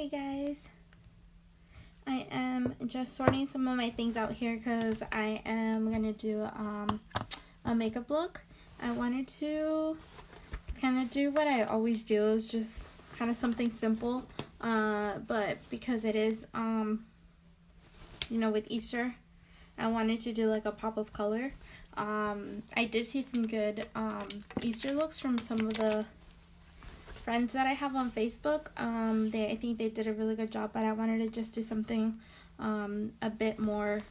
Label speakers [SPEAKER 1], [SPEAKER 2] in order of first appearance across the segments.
[SPEAKER 1] Hey guys, I am just sorting some of my things out here because I am going to do a makeup look. I wanted to kind of do what I always do, is just kind of something simple, but because it is, with Easter, I wanted to do like a pop of color. I did see some good Easter looks from some of the friends that I have on Facebook. I think they did a really good job, but I wanted to just do something a bit more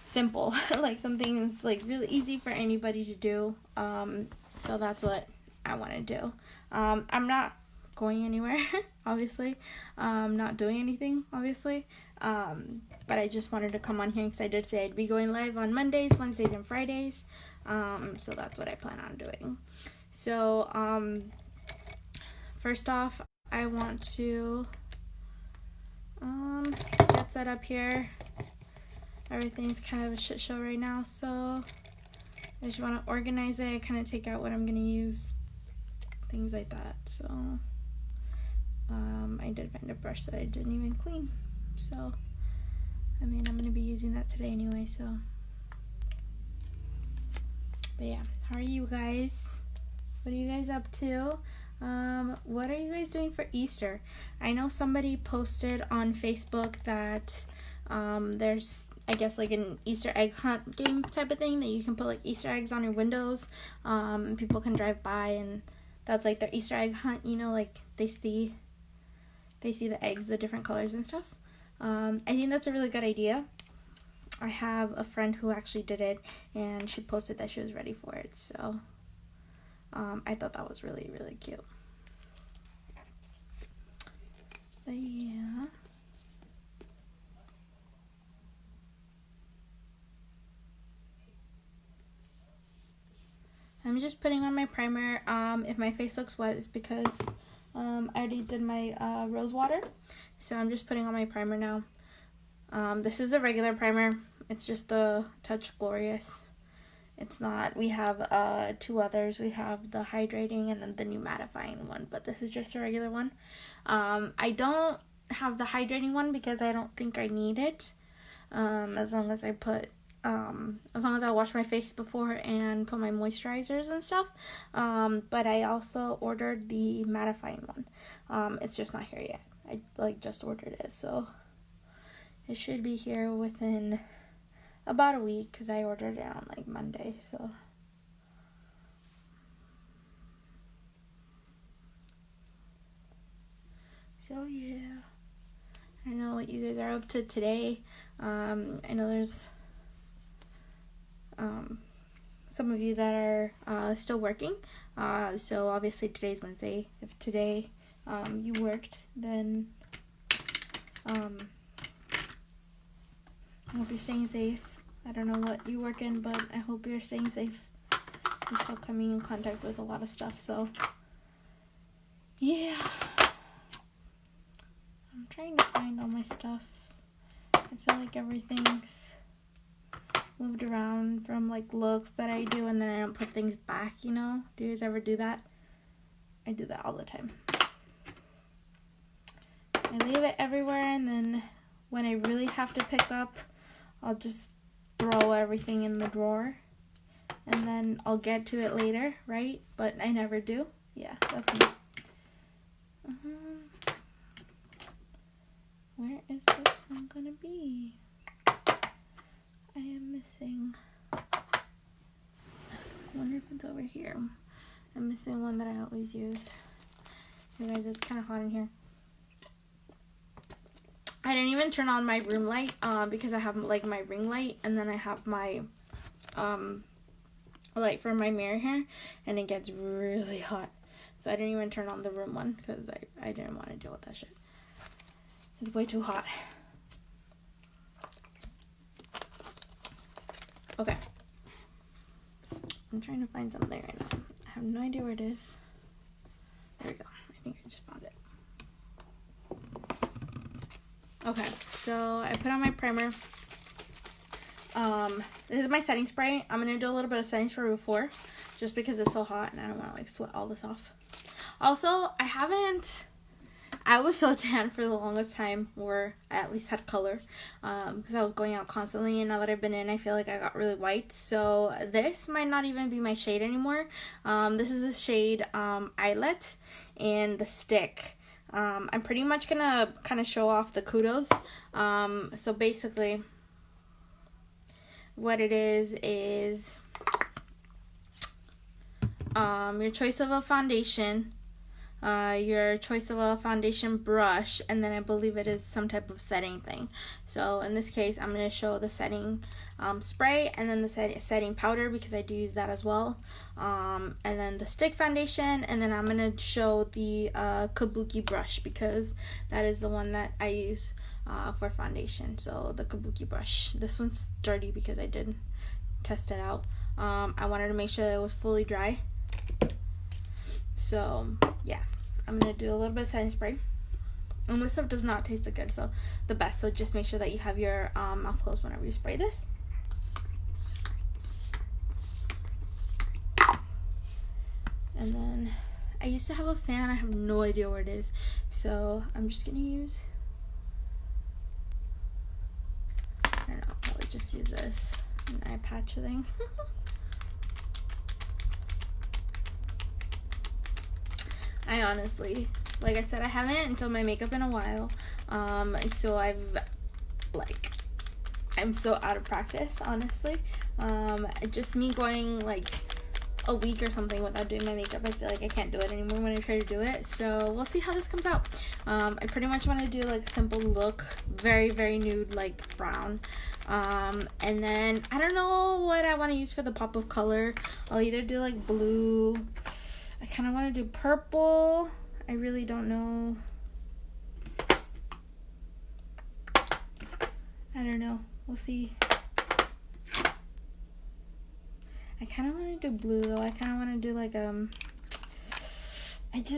[SPEAKER 1] simple, like something that's like really easy for anybody to do. So that's what I want to do. I'm not going anywhere, obviously. Not doing anything, obviously. But I just wanted to come on here because I did say I'd be going live on Mondays, Wednesdays, and Fridays. So that's what I plan on doing. So, first off, I want to get set up here. Everything's kind of a shit show right now, so I just want to organize it, kind of take out what I'm going to use, things like that. So I did find a brush that I didn't even clean, so I'm going to be using that today anyway. So, but yeah, how are you guys? What are you guys up to? What are you guys doing for Easter? I know somebody posted on Facebook that there's, I guess, like an Easter egg hunt game type of thing that you can put like Easter eggs on your windows. And people can drive by, and that's like their Easter egg hunt. Like they see the eggs, the different colors and stuff. I think that's a really good idea. I have a friend who actually did it, and she posted that she was ready for it. So I thought that was really, really cute. But yeah. I'm just putting on my primer. If my face looks wet, it's because I already did my rose water. So I'm just putting on my primer now. This is the regular primer. It's just the Touch Glorious. It's not, we have two others. We have the hydrating and then the new mattifying one, but this is just a regular one. I don't have the hydrating one because I don't think I need it. As long as I wash my face before and put my moisturizers and stuff. But I also ordered the mattifying one. It's just not here yet. I just ordered it, so it should be here within about a week because I ordered it on like Monday. So yeah, I don't know what you guys are up to today. I know there's some of you that are still working. So obviously today's Wednesday. If today you worked, then I hope you're staying safe. I don't know what you work in, but I hope you're staying safe. You're still coming in contact with a lot of stuff, so yeah. I'm trying to find all my stuff. I feel like everything's moved around from like looks that I do, and then I don't put things back, Do you guys ever do that? I do that all the time. I leave it everywhere, and then when I really have to pick up, I'll just throw everything in the drawer, and then I'll get to it later, right? But I never do. Yeah, that's me. Where is this one gonna be? I am missing. I wonder if it's over here. I'm missing one that I always use. You guys, it's kind of hot in here. I didn't even turn on my room light because I have like my ring light, and then I have my light for my mirror here, and it gets really hot. So I didn't even turn on the room one because I didn't want to deal with that shit. It's way too hot. Okay. I'm trying to find something right now. I have no idea where it is. There we go. I think I just found it. Okay, so I put on my primer. This is my setting spray. I'm going to do a little bit of setting spray before, just because it's so hot and I don't want to like sweat all this off. Also, I I was so tan for the longest time, or I at least had color, because I was going out constantly, and now that I've been in, I feel like I got really white. So this might not even be my shade anymore. This is the shade Eyelet and the stick. I'm pretty much gonna kind of show off the kudos. So basically, what it is your choice of a foundation, your choice of a foundation brush, and then I believe it is some type of setting thing. So in this case, I'm going to show the setting spray, and then the setting powder, because I do use that as well, and then the stick foundation, and then I'm going to show the kabuki brush, because that is the one that I use for foundation. So the kabuki brush, this one's dirty because I did test it out. I wanted to make sure that it was fully dry. So yeah, I'm gonna do a little bit of setting spray, and this stuff does not taste good, so the best. So just make sure that you have your mouth closed whenever you spray this. And then I used to have a fan. I have no idea where it is, so I'm just gonna use, I don't know, probably just use this an eye patch thing. I honestly, like I said, I haven't done my makeup in a while, so I'm so out of practice, honestly. Just me going like a week or something without doing my makeup, I feel like I can't do it anymore when I try to do it. So we'll see how this comes out. I pretty much want to do like a simple look, very, very nude, like brown. And then I don't know what I want to use for the pop of color. I'll either do like blue. I kind of want to do purple. I really don't know. I don't know. We'll see. I kind of want to do blue though. I kind of want to do like I don't think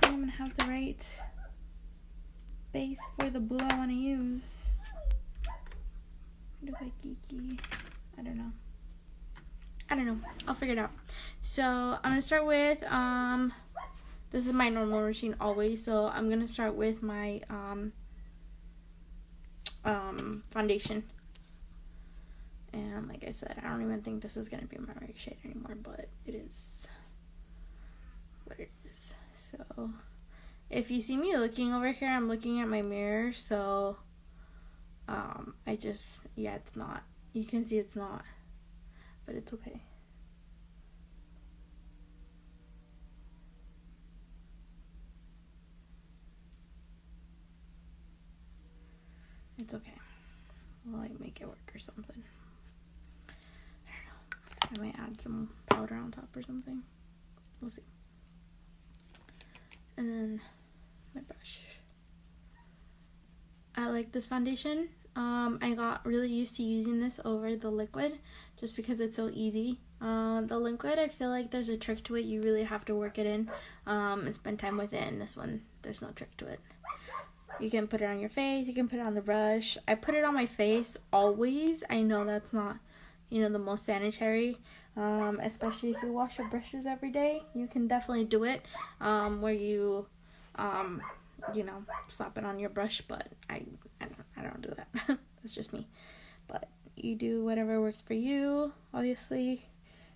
[SPEAKER 1] I'm gonna have the right base for the blue I want to use. Do I geeky? I don't know. I'll figure it out. So I'm gonna start with this is my normal routine always. So I'm gonna start with my foundation. And like I said, I don't even think this is gonna be my right shade anymore, but it is what it is. So if you see me looking over here, I'm looking at my mirror. So it's not. You can see it's not, but it's okay. It's okay. We'll like make it work or something. I don't know. I might add some powder on top or something. We'll see. And then my brush. I like this foundation. I got really used to using this over the liquid just because it's so easy. The liquid, I feel like there's a trick to it. You really have to work it in and spend time with it. And this one, there's no trick to it. You can put it on your face. You can put it on the brush. I put it on my face always. I know that's not, the most sanitary, especially if you wash your brushes every day. You can definitely do it where you, slap it on your brush, but I don't do that. That's just me. But you do whatever works for you. Obviously,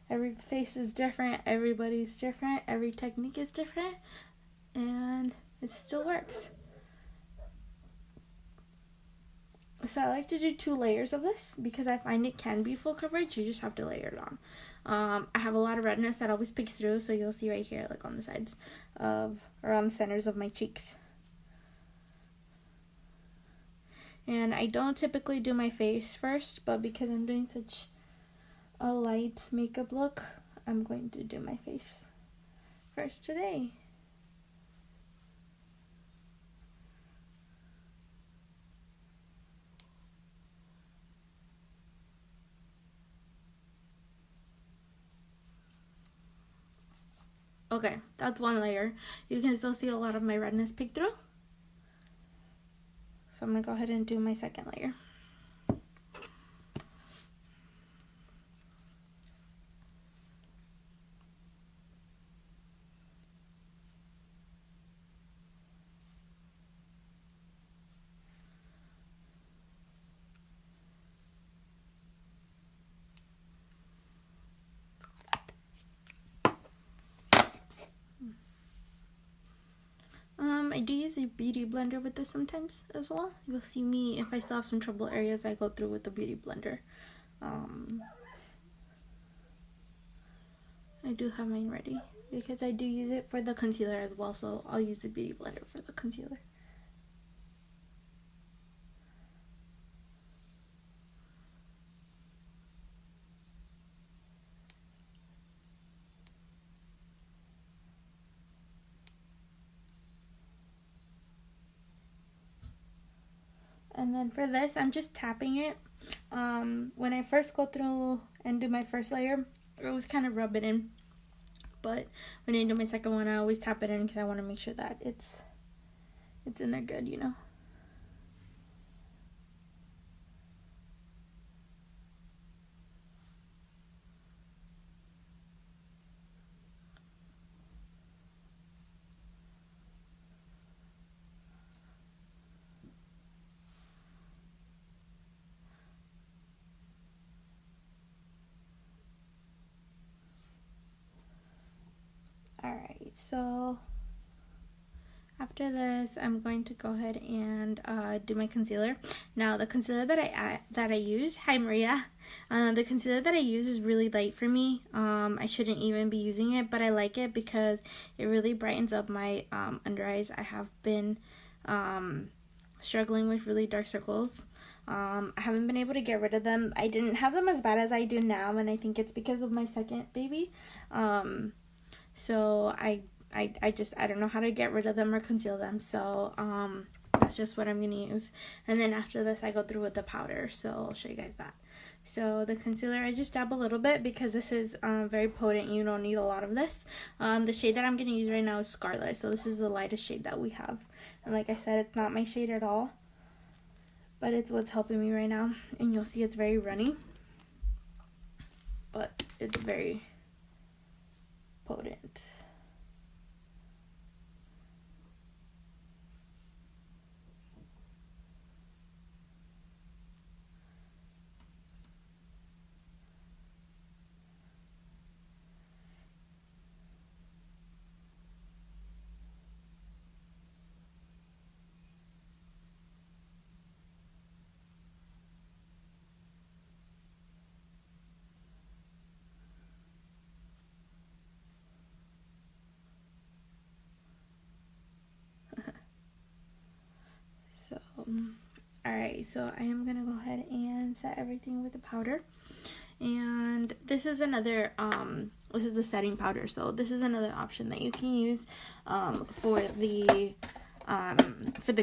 [SPEAKER 1] every face is different. Everybody's different. Every technique is different. And it still works. So I like to do 2 layers of this because I find it can be full coverage. You just have to layer it on. I have a lot of redness that always peeks through, so you'll see right here, like on the sides or on the centers of my cheeks. And I don't typically do my face first, but because I'm doing such a light makeup look, I'm going to do my face first today. Okay, that's 1 layer. You can still see a lot of my redness peek through. So I'm going to go ahead and do my 2nd layer. I do use a beauty blender with this sometimes as well. You'll see me, if I still have some trouble areas, I go through with the beauty blender. I do have mine ready because I do use it for the concealer as well, so I'll use the beauty blender for the concealer. And then for this, I'm just tapping it. When I first go through and do my first layer, I always kind of rub it in. But when I do my second one, I always tap it in because I want to make sure that it's in there good, you know. Alright, so after this, I'm going to go ahead and do my concealer. Now, the concealer that I use, hi Maria, the concealer that I use is really light for me. I shouldn't even be using it, but I like it because it really brightens up my under eyes. I have been struggling with really dark circles. I haven't been able to get rid of them. I didn't have them as bad as I do now, and I think it's because of my second baby. So I don't know how to get rid of them or conceal them, so that's just what I'm gonna use. And then after this, I go through with the powder, so I'll show you guys that. So the concealer, I just dab a little bit because this is very potent. You don't need a lot of this. The shade that I'm gonna use right now is Scarlet, so this is the lightest shade that we have. And like I said, it's not my shade at all, but it's what's helping me right now. And you'll see it's very runny, but it's very potent. So, alright, so I am going to go ahead and set everything with the powder. And this is another, this is the setting powder. So this is another option that you can use for the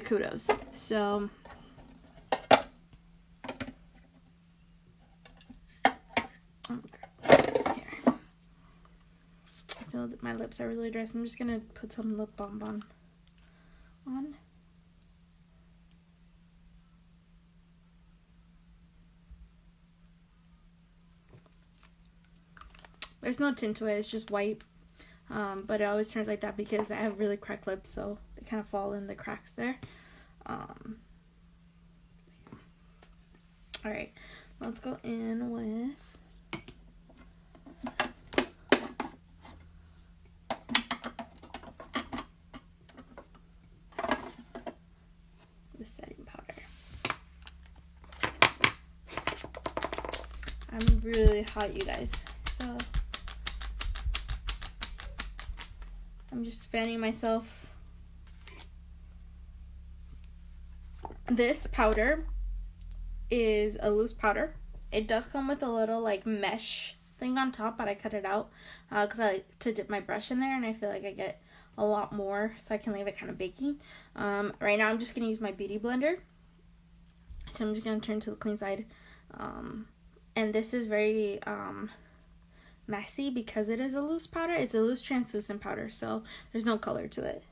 [SPEAKER 1] kudos. So, here. I feel that my lips are really dry, so I'm just going to put some lip balm on. There's no tint to it, it's just white, but it always turns like that because I have really cracked lips, so they kind of fall in the cracks there. Alright, let's go in with the setting powder. I'm really hot, you guys, so I'm just fanning myself. This powder is a loose powder. It does come with a little like mesh thing on top, but I cut it out because I like to dip my brush in there, and I feel like I get a lot more, so I can leave it kind of baking. Right now I'm just going to use my beauty blender. So I'm just going to turn to the clean side. And this is very messy because it is a loose powder. It's a loose translucent powder, so there's no color to it.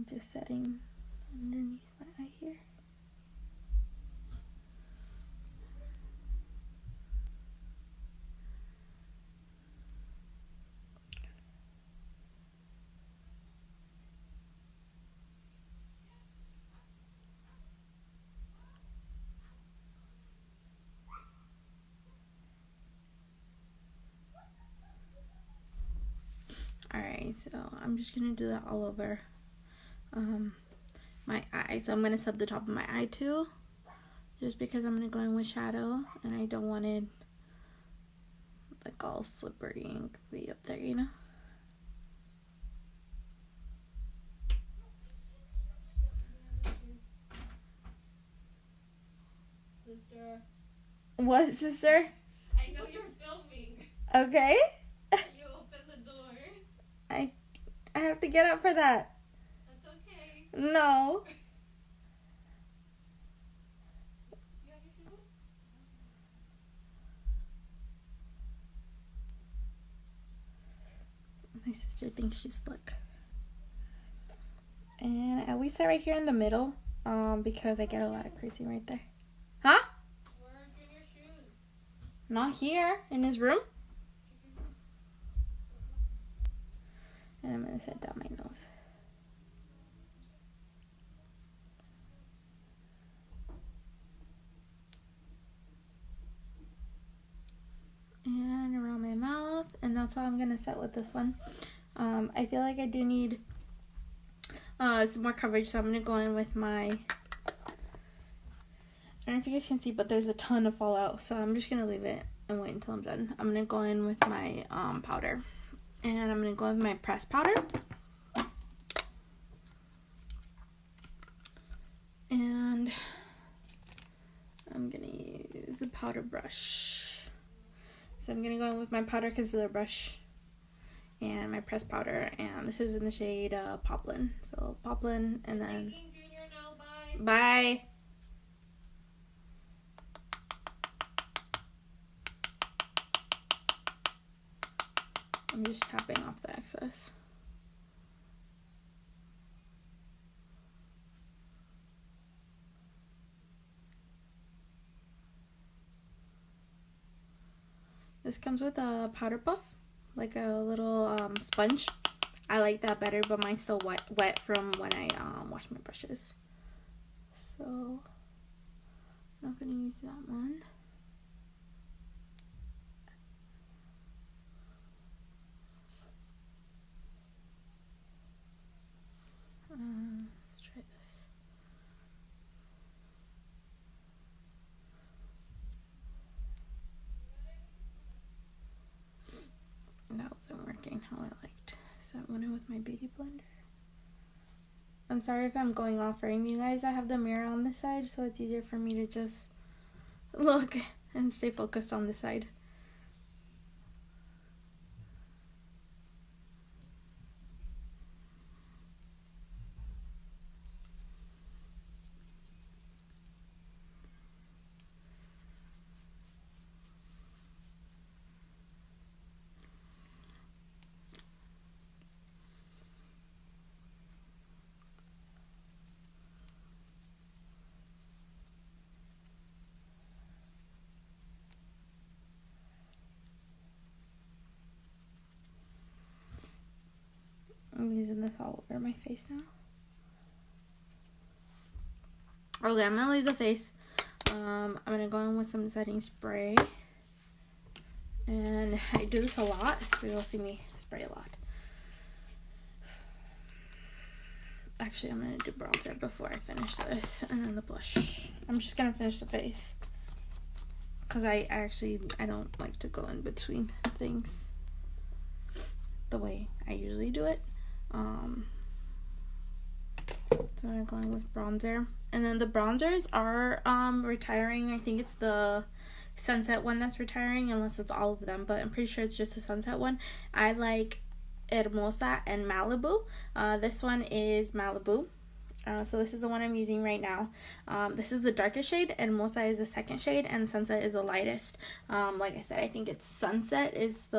[SPEAKER 1] Just setting underneath my eye here. Okay, so I'm just gonna do that all over my eye. So I'm gonna sub the top of my eye too, just because I'm gonna go in with shadow and I don't want it like all slippery and gooey up there, you know?
[SPEAKER 2] Sister.
[SPEAKER 1] What, sister?
[SPEAKER 2] I know you're filming.
[SPEAKER 1] Okay.
[SPEAKER 2] You open the door.
[SPEAKER 1] I have to get up for that.
[SPEAKER 2] That's okay.
[SPEAKER 1] No.
[SPEAKER 2] You have your shoes?
[SPEAKER 1] My sister thinks she's slick. And I always sit right here in the middle, because I get a lot of creasing right there. Huh?
[SPEAKER 2] Where are your shoes?
[SPEAKER 1] Not here, in his room. And I'm gonna set down my nose. And around my mouth, and that's how I'm gonna set with this one. I feel like I do need some more coverage, so I'm gonna go in with my, I don't know if you guys can see, but there's a ton of fallout, so I'm just gonna leave it and wait until I'm done. I'm gonna go in with my powder, and I'm gonna go in with my pressed powder, and I'm gonna use the powder brush. So I'm gonna go in with my powder concealer brush and my pressed powder, and this is in the shade Poplin. So Poplin, and then
[SPEAKER 2] Junior now, bye.
[SPEAKER 1] bye. I'm just tapping off the excess. This comes with a powder puff, like a little sponge. I like that better, but mine's still wet from when I wash my brushes. So I'm not gonna use that one. Let's try this. That wasn't working how I liked. So I went in with my beauty blender. I'm sorry if I'm going off frame, you guys. I have the mirror on this side, so it's easier for me to just look and stay focused on this side. I'm using this all over my face now. Okay, I'm gonna leave the face. I'm gonna go in with some setting spray. And I do this a lot, so you'll see me spray a lot. Actually, I'm gonna do bronzer before I finish this, and then the blush. I'm just gonna finish the face, because I don't like to go in between things the way I usually do it. So I'm going with bronzer, and then the bronzers are retiring. I think it's the Sunset one that's retiring, unless it's all of them, but I'm pretty sure it's just the Sunset one. I like Hermosa and Malibu. This one is Malibu. So this is the one I'm using right now. This is the darkest shade, Hermosa is the second shade, and Sunset is the lightest. Like I said, I think it's Sunset is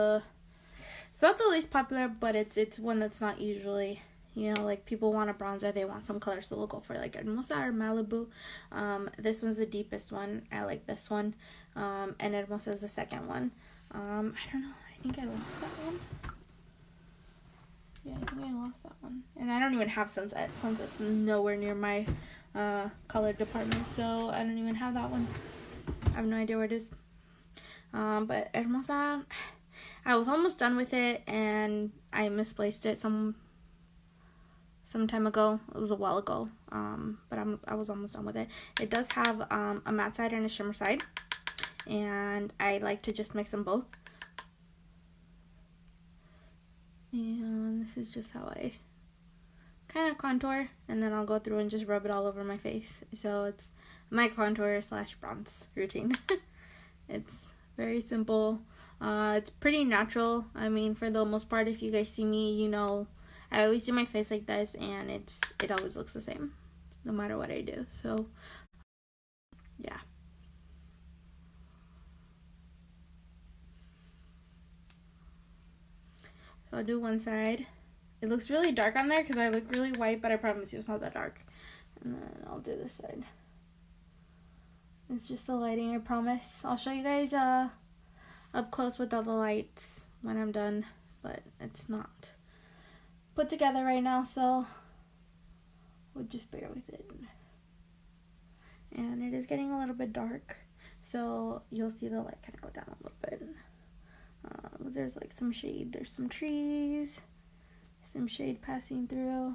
[SPEAKER 1] it's not the least popular, but it's one that's not usually, you know, like people want a bronzer, they want some color, so they'll go for like Hermosa or Malibu. This one's the deepest one. I like this one. And Hermosa is the second one. I don't know, I think I lost that one. Yeah, I think I lost that one. And I don't even have Sunset. Sunset's nowhere near my color department, so I don't even have that one. I have no idea where it is. But Hermosa, I was almost done with it, and I misplaced it some time ago. It was a while ago, but I was almost done with it. It does have a matte side and a shimmer side, and I like to just mix them both. And this is just how I kind of contour, and then I'll go through and just rub it all over my face. So it's my contour / bronze routine. It's very simple. It's pretty natural. I mean, for the most part, if you guys see me, you know, I always do my face like this, and it always looks the same, no matter what I do. So, yeah. So I'll do one side. It looks really dark on there because I look really white, but I promise you it's not that dark. And then I'll do this side. It's just the lighting, I promise. I'll show you guys up close with all the lights when I'm done, but it's not put together right now, so we'll just bear with it. And it is getting a little bit dark, so you'll see the light kind of go down a little bit. There's like some shade, there's some trees, some shade passing through.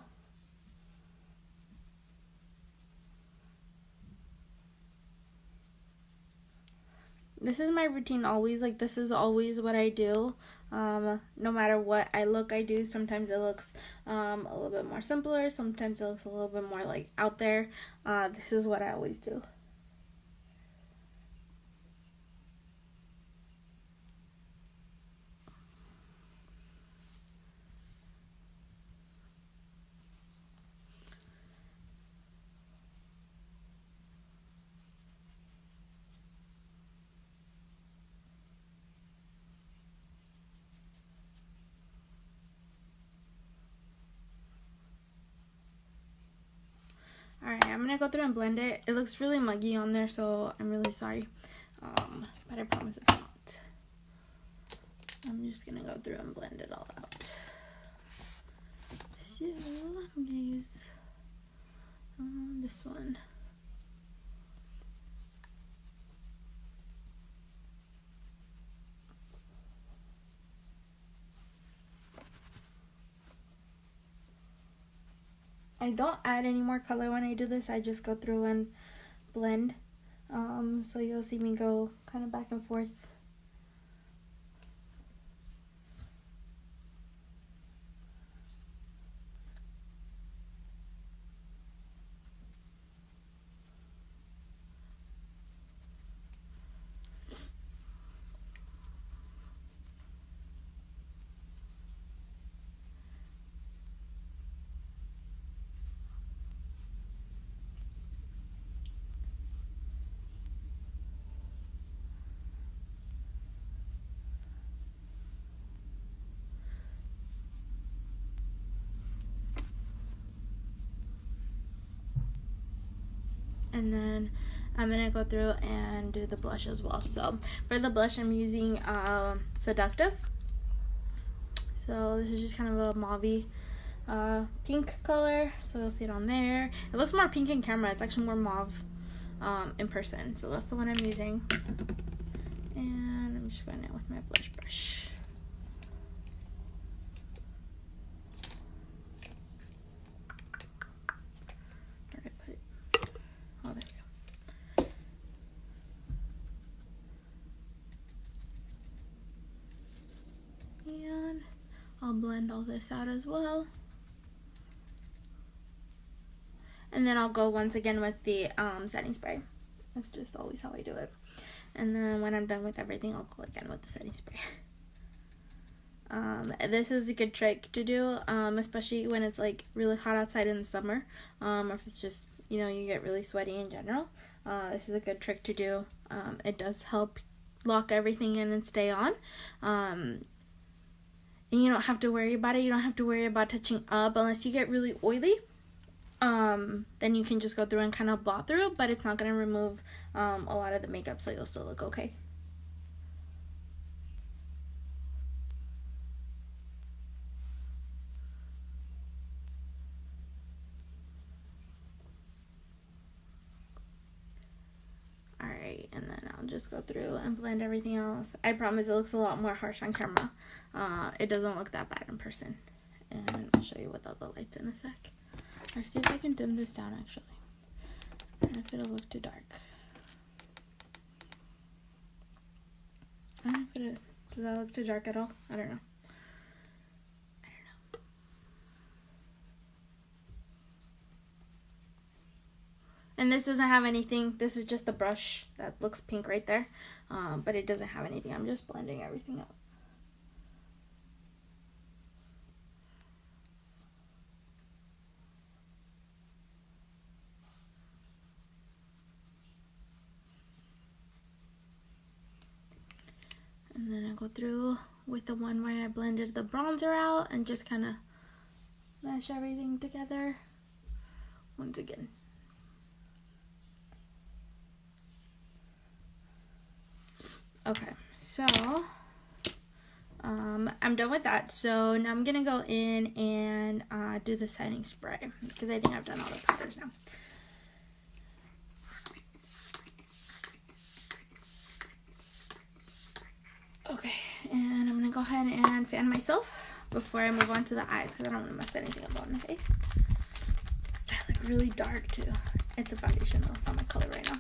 [SPEAKER 1] This is my routine always. Like, this is always what I do. No matter what I do. Sometimes it looks a little bit more simpler. Sometimes it looks a little bit more like out there. This is what I always do. Alright, I'm gonna go through and blend it. It looks really muggy on there, so I'm really sorry. But I promise it's not. I'm just gonna go through and blend it all out. So, I'm gonna use this one. I don't add any more color when I do this. I just go through and blend. So you'll see me go kind of back and forth. And then I'm gonna go through and do the blush as well. So for the blush, I'm using Seductive. So this is just kind of a mauve pink color. So you'll see it on there. It looks more pink in camera. It's actually more mauve in person. So that's the one I'm using. And I'm just going in with my blush brush. And I'll blend all this out as well. And then I'll go once again with the setting spray. That's just always how I do it. And then when I'm done with everything, I'll go again with the setting spray. This is a good trick to do, especially when it's like really hot outside in the summer, or if it's just, you know, you get really sweaty in general. This is a good trick to do. It does help lock everything in and stay on. And you don't have to worry about it. You don't have to worry about touching up unless you get really oily. Then you can just go through and kind of blot through, but it's not going to remove a lot of the makeup, so you'll still look okay. Alright, and then I'll I'll just go through and blend everything else. I promise it looks a lot more harsh on camera. It doesn't look that bad in person. And I'll show you without the lights in a sec. Or see if I can dim this down actually. I don't know if it'll look too dark. I don't know if it does that look too dark at all? I don't know. And this doesn't have anything. This is just a brush that looks pink right there. But it doesn't have anything. I'm just blending everything out. And then I go through with the one where I blended the bronzer out and just kind of mash everything together once again. Okay, so I'm done with that. So now I'm gonna go in and do the setting spray because I think I've done all the powders now. Okay, and I'm gonna go ahead and fan myself before I move on to the eyes because I don't want to mess anything up on my face. I look really dark too. It's a foundation though, it's not my color right now.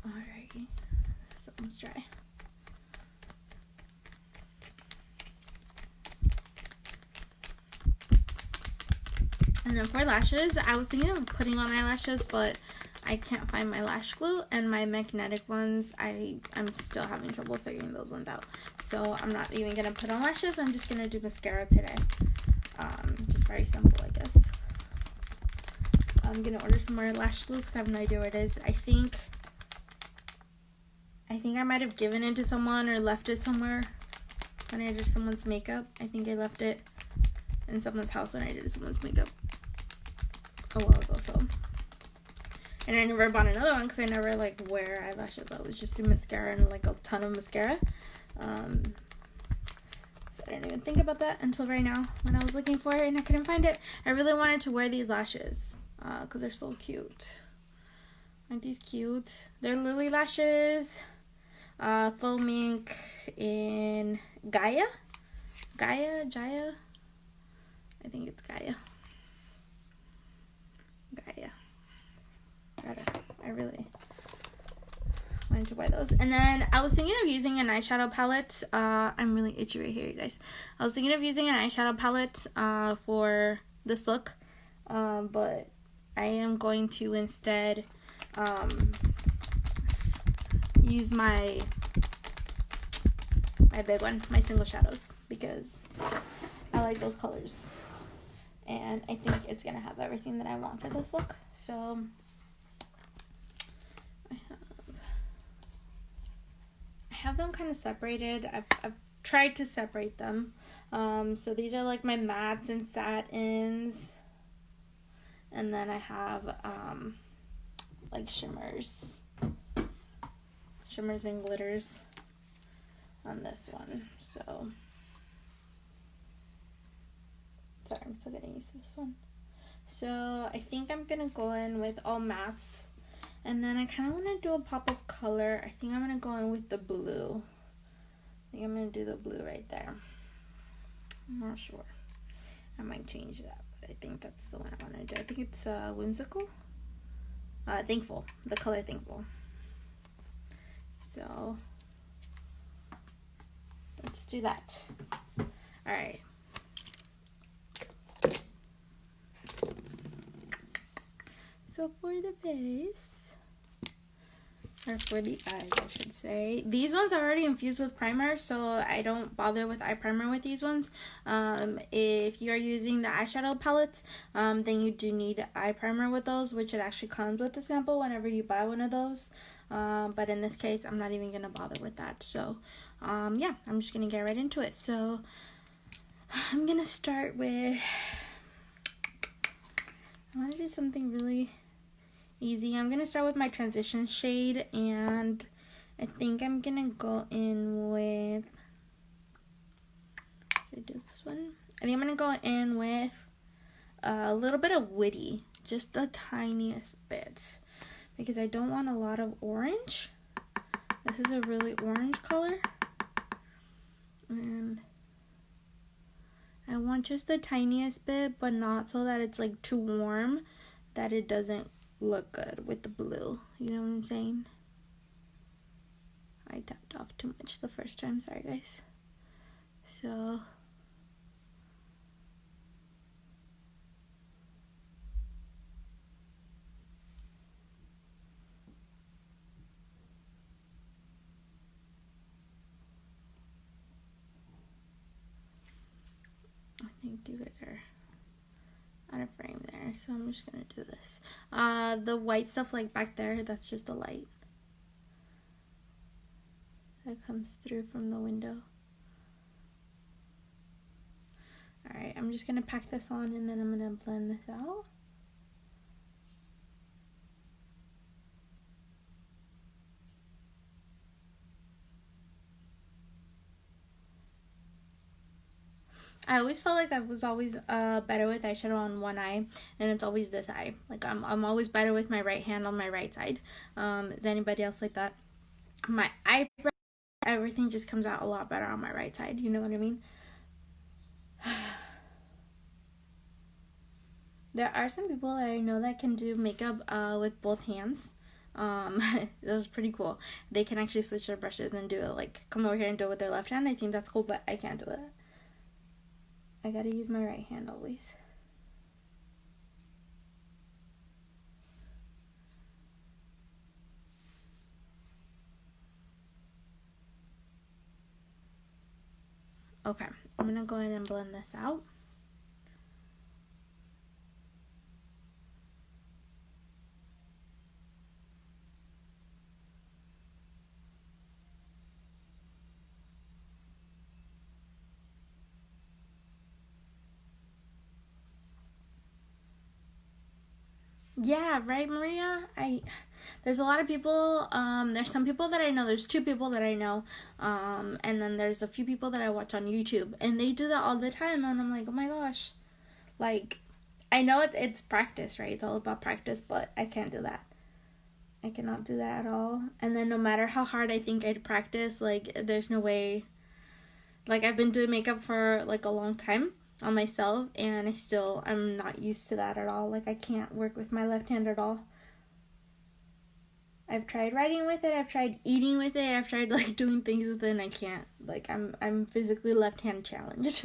[SPEAKER 1] Alrighty, this is almost dry. And then for lashes, I was thinking of putting on eyelashes, but I can't find my lash glue, and my magnetic ones, I'm still having trouble figuring those ones out. So I'm not even gonna put on lashes. I'm just gonna do mascara today. Just very simple, I guess. I'm gonna order some more lash glue because I have no idea where it is. I think I might have given it to someone or left it somewhere when I did someone's makeup. I think I left it in someone's house when I did someone's makeup a while ago, so. And I never bought another one because I never like wear eyelashes. I always just do mascara and like a ton of mascara. So I didn't even think about that until right now when I was looking for it and I couldn't find it. I really wanted to wear these lashes because they're so cute. Aren't these cute? They're Lily lashes. Faux mink in Jaya. I think it's Gaia. I really wanted to wear those. And then I was thinking of using an eyeshadow palette. I'm really itchy right here, you guys. I was thinking of using an eyeshadow palette for this look. But I am going to instead use my big one, my single shadows, because I like those colors. And I think it's going to have everything that I want for this look. So I have them kind of separated. I've tried to separate them. So these are like my mattes and satins. And then I have like shimmers and glitters on this one. So sorry, I'm still getting used to this one. So I think I'm gonna go in with all mattes, and then I kind of want to do a pop of color. I think I'm gonna go in with the blue. I think I'm gonna do the blue right there. I'm not sure. I might change that, but I think that's the one I want to do. I think it's whimsical. Thankful. The color Thankful. So let's do that. All right. So for the face, or for the eyes, I should say, these ones are already infused with primer, so I don't bother with eye primer with these ones. If you're using the eyeshadow palettes, then you do need eye primer with those, which it actually comes with the sample whenever you buy one of those. But in this case, I'm not even going to bother with that. So, yeah, I'm just going to get right into it. So, I'm going to start with, I want to do something really easy. I'm gonna start with my transition shade, and I think I'm gonna go in with, should I do this one? I think I'm gonna go in with a little bit of Woody, just the tiniest bit, because I don't want a lot of orange. This is a really orange color, and I want just the tiniest bit, but not so that it's like too warm that it doesn't look good with the blue. You know what I'm saying? I tapped off too much the first time, sorry guys. So I think you guys are out of frame there, so I'm just gonna do this. The white stuff like back there, that's just the light that comes through from the window. Alright, I'm just gonna pack this on and then I'm gonna blend this out. I always felt like I was always better with eyeshadow on one eye, and it's always this eye. Like I'm always better with my right hand on my right side. Is anybody else like that? My eyebrow, everything just comes out a lot better on my right side. You know what I mean? There are some people that I know that can do makeup with both hands. That was pretty cool. They can actually switch their brushes and do it, like come over here and do it with their left hand. I think that's cool, but I can't do it. I gotta use my right hand always. Okay, I'm gonna go ahead and blend this out. Yeah, right, Maria? There's a lot of people, there's some people that I know, there's 2 people that I know, and then there's a few people that I watch on YouTube, and they do that all the time, and I'm like, oh my gosh. Like, I know it's practice, right? It's all about practice, but I can't do that. I cannot do that at all. And then no matter how hard I think I'd practice, like, there's no way. Like, I've been doing makeup for, like, a long time on myself, and I'm not used to that at all. Like, I can't work with my left hand at all. I've tried writing with it, I've tried eating with it, I've tried, like, doing things with it, and I can't. Like, I'm physically left hand challenged.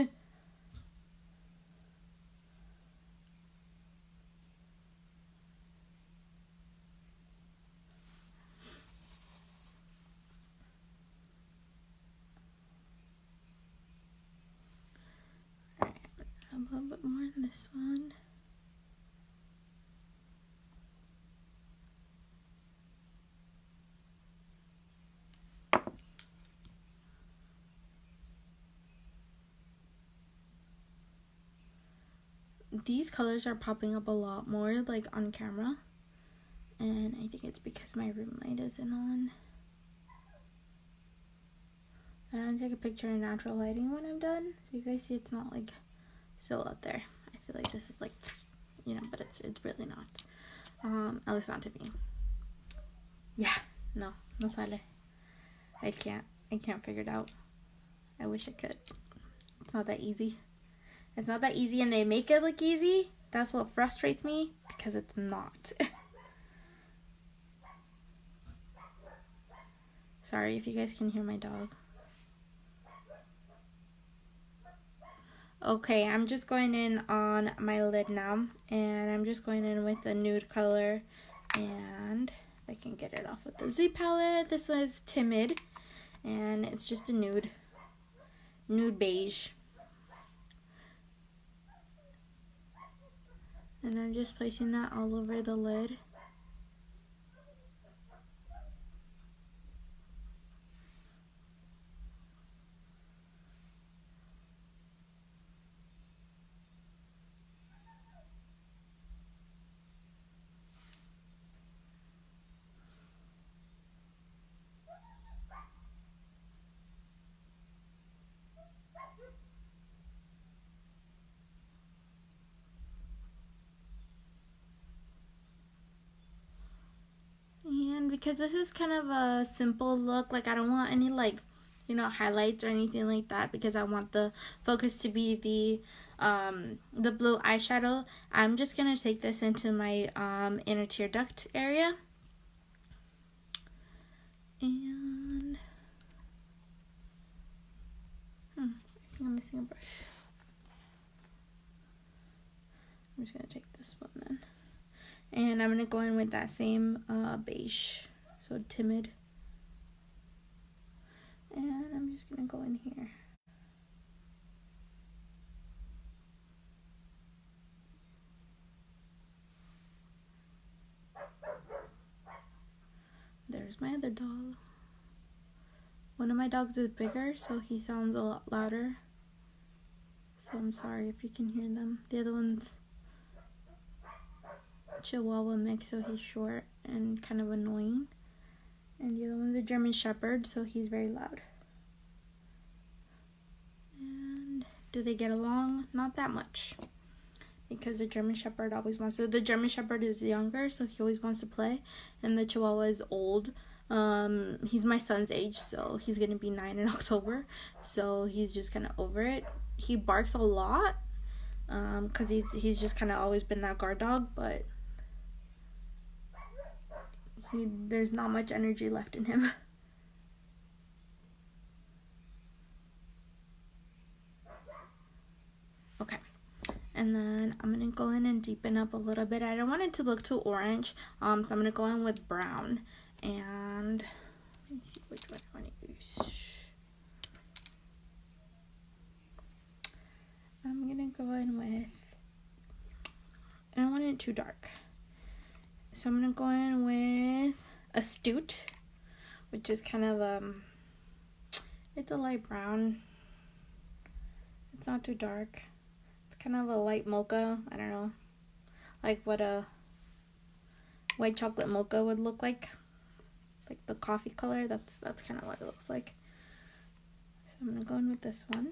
[SPEAKER 1] Alright, a little bit more in this one. These colors are popping up a lot more, like, on camera, and I think it's because my room light isn't on. I'm gonna take a picture in natural lighting when I'm done, so you guys see it's not, like, so out there. I feel like this is, like, you know, but it's really not. At least not to me. Yeah, no sale. I can't figure it out. I wish I could. It's not that easy. It's not that easy, and they make it look easy. That's what frustrates me, because it's not. Sorry if you guys can hear my dog. Okay, I'm just going in on my lid now, and I'm just going in with a nude color, and I can get it off with the Z palette. This was Timid, and it's just a nude beige. And I'm just placing that all over the lid. because this is kind of a simple look. Like, I don't want any, like, you know, highlights or anything like that, because I want the focus to be the blue eyeshadow. I'm just gonna take this into my inner tear duct area, and I think I'm missing a brush. I'm just gonna take this one then, and I'm gonna go in with that same beige, so Timid, and I'm just gonna go in here. There's my other dog. One of my dogs is bigger, so he sounds a lot louder. So I'm sorry if you can hear them. The other one's Chihuahua mix, so he's short and kind of annoying. And the other one's a German Shepherd, so he's very loud. And do they get along? Not that much. Because the German Shepherd always wants to. The German Shepherd is younger, so he always wants to play. And the Chihuahua is old. He's my son's age, so he's gonna be 9 in October. So he's just kind of over it. He barks a lot, cause he's just kind of always been that guard dog, but there's not much energy left in him. Okay. And then I'm going to go in and deepen up a little bit. I don't want it to look too orange, so I'm going to go in with brown. And let me see which one I want to use. I'm going to go in with, I don't want it too dark. So I'm going to go in with Astute, which is kind of, it's a light brown. It's not too dark. Kind of a light mocha. I don't know, like what a white chocolate mocha would look like the coffee color. That's kind of what it looks like. So I'm gonna go in with this one.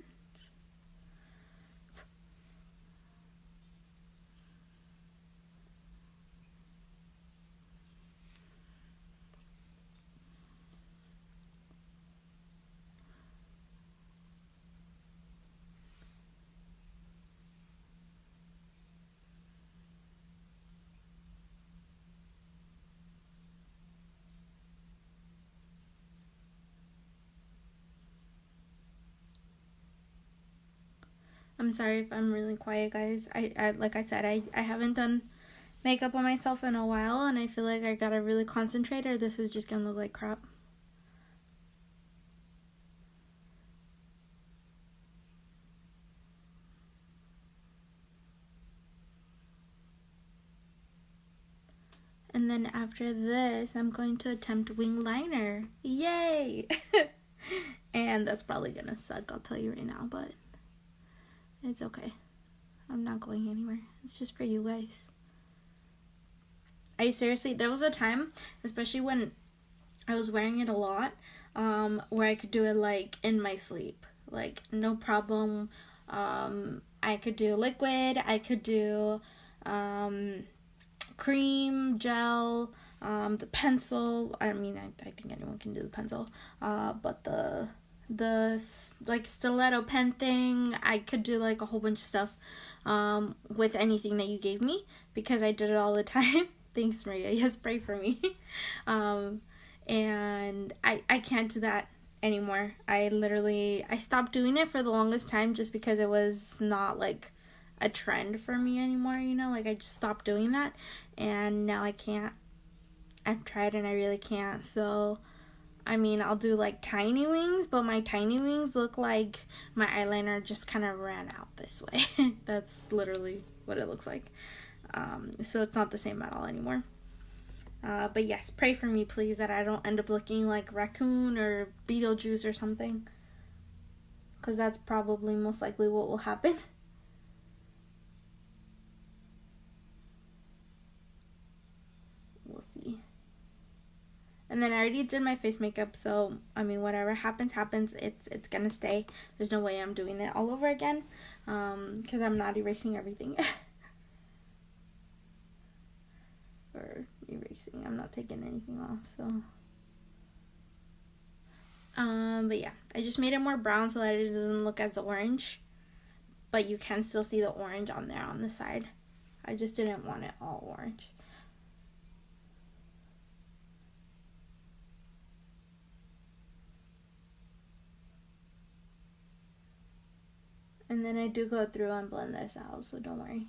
[SPEAKER 1] I'm sorry if I'm really quiet, guys. I like I said, I haven't done makeup on myself in a while, and I feel like I gotta really concentrate, or this is just gonna look like crap. And then after this, I'm going to attempt wing liner. Yay! And that's probably gonna suck, I'll tell you right now, but it's okay. I'm not going anywhere. It's just for you guys. There was a time, especially when I was wearing it a lot, where I could do it like in my sleep. Like, no problem. I could do liquid, I could do cream, gel, the pencil. I mean, I think anyone can do the pencil. But the like stiletto pen thing, I could do like a whole bunch of stuff with anything that you gave me, because I did it all the time. Thanks, Maria. Yes, pray for me. And I can't do that anymore. I stopped doing it for the longest time just because it was not like a trend for me anymore, you know, like I just stopped doing that, and now I can't. I've tried and I really can't. So I mean, I'll do like tiny wings, but my tiny wings look like my eyeliner just kind of ran out this way. That's literally what it looks like. So it's not the same at all anymore. But yes, pray for me, please, that I don't end up looking like Raccoon or Beetlejuice or something, because that's probably most likely what will happen. We'll see. And then I already did my face makeup, so I mean, whatever happens, it's gonna stay. There's no way I'm doing it all over again, because I'm not erasing everything. Or erasing, I'm not not taking anything off, so. But yeah, I just made it more brown so that it doesn't look as orange. But you can still see the orange on there on the side. I just didn't want it all orange. And then I do go through and blend this out, so don't worry.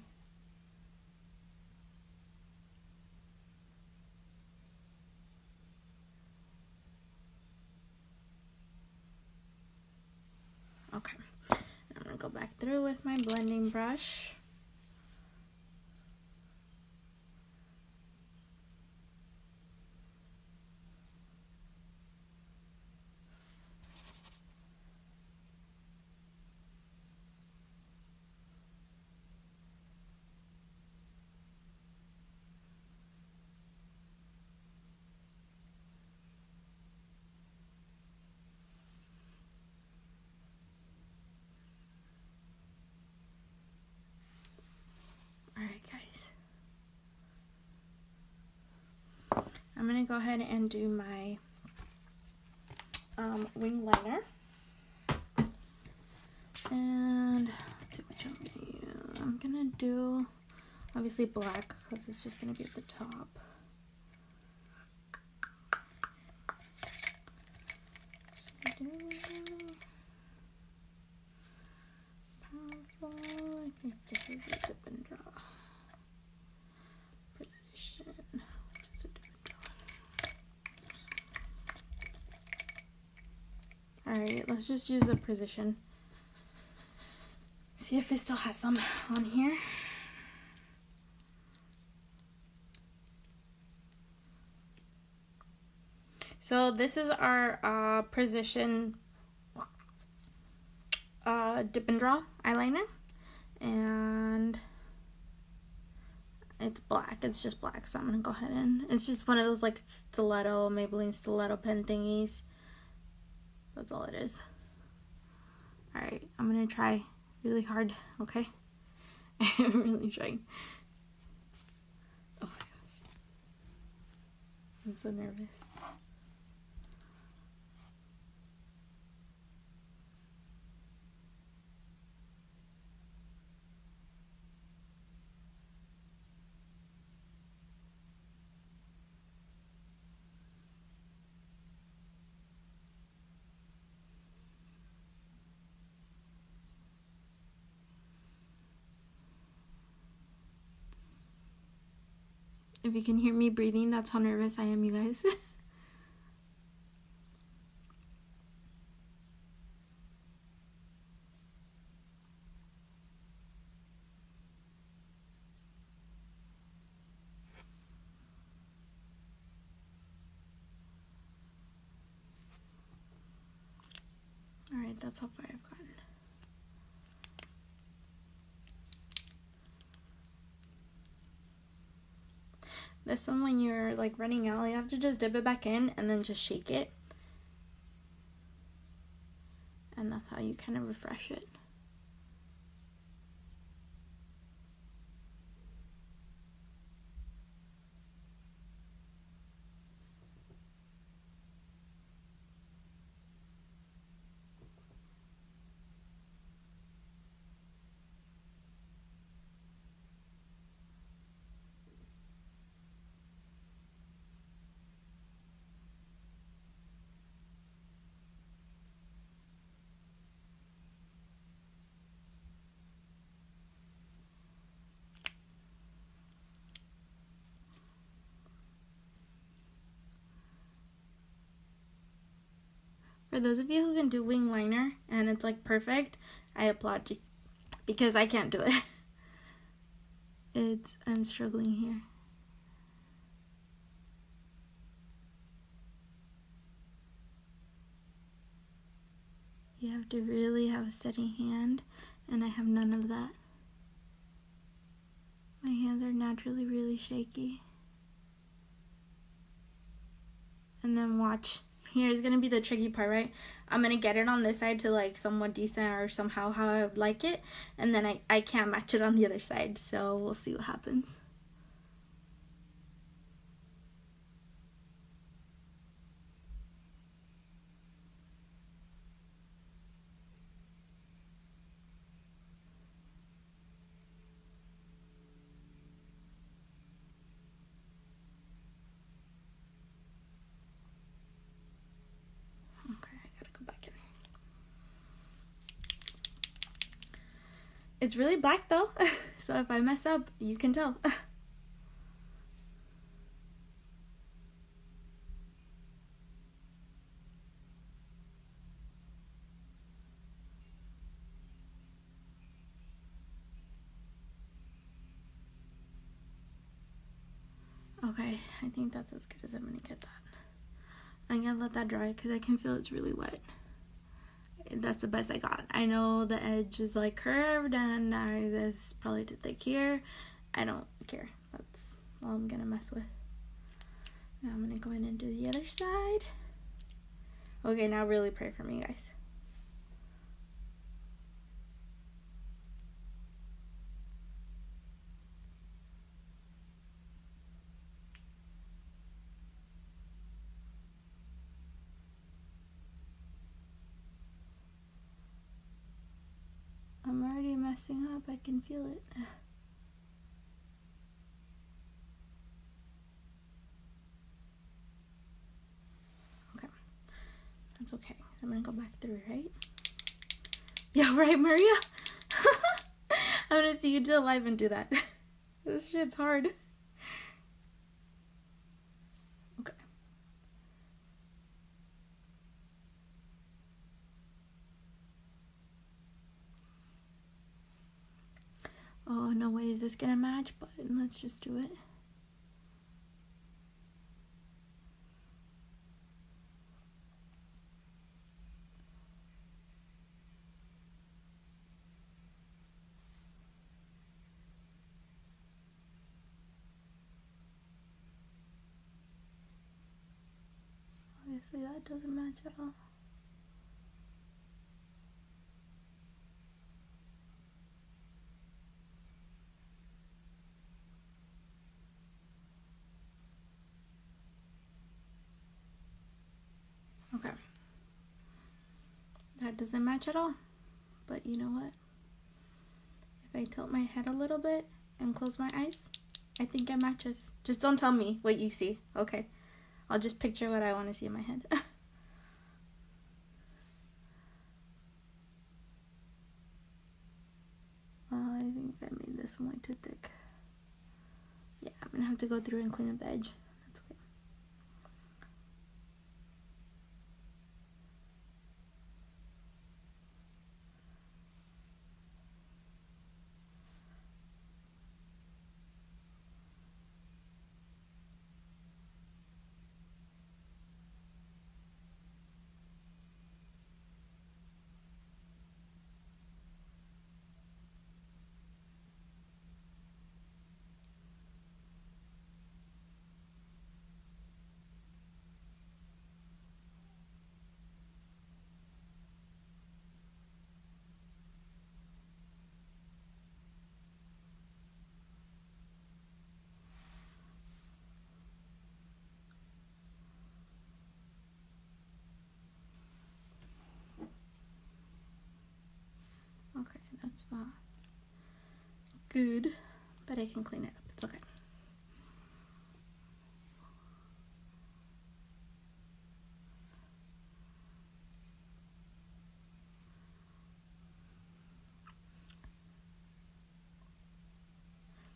[SPEAKER 1] Okay, I'm gonna go back through with my blending brush. Alright guys, I'm gonna go ahead and do my wing liner. And let's see which one I'm gonna use. I'm gonna do obviously black because it's just gonna be at the top. Powerful. I think this is a dip and draw. Precision. Which is a dip and draw. Alright, let's just use a precision. See if it still has some on here. So this is our precision dip and draw eyeliner, and it's black. It's just black, so I'm gonna go ahead and it's just one of those like stiletto Maybelline stiletto pen thingies. That's all it is. All right, I'm gonna try really hard. Okay, I'm really trying. Oh my gosh, I'm so nervous. If you can hear me breathing, that's how nervous I am, you guys. Alright, that's how far I've gotten. This one, when you're like running out, you have to just dip it back in and then just shake it. And that's how you kind of refresh it. For those of you who can do wing liner and it's like perfect, I applaud you, because I can't do it. I'm struggling here. You have to really have a steady hand, and I have none of that. My hands are naturally really shaky. And then watch. Here's gonna be the tricky part, right? I'm gonna get it on this side to like somewhat decent or somehow how I would like it, and then I can't match it on the other side, so we'll see what happens. It's really black though, so if I mess up, you can tell. Okay, I think that's as good as I'm gonna get that. I'm gonna let that dry because I can feel it's really wet. That's the best I got. I know the edge is like curved and this is probably too thick here. I don't care. That's all I'm gonna mess with. Now I'm gonna go in and do the other side. Okay, now really pray for me, guys. I'm already messing up. I can feel it. Okay. That's okay. I'm gonna go back through, right? Yeah, right, Maria? I'm gonna see you till live and do that. This shit's hard. Okay. Oh, no way is this gonna match, but let's just do it. Obviously that doesn't match at all. Okay. That doesn't match at all. But you know what? If I tilt my head a little bit and close my eyes, I think it matches. Just don't tell me what you see, okay? I'll just picture what I want to see in my head. I think I made this one way too thick. Yeah, I'm gonna have to go through and clean up the edge. That's okay. Okay, that's not good, but I can clean it up. It's okay.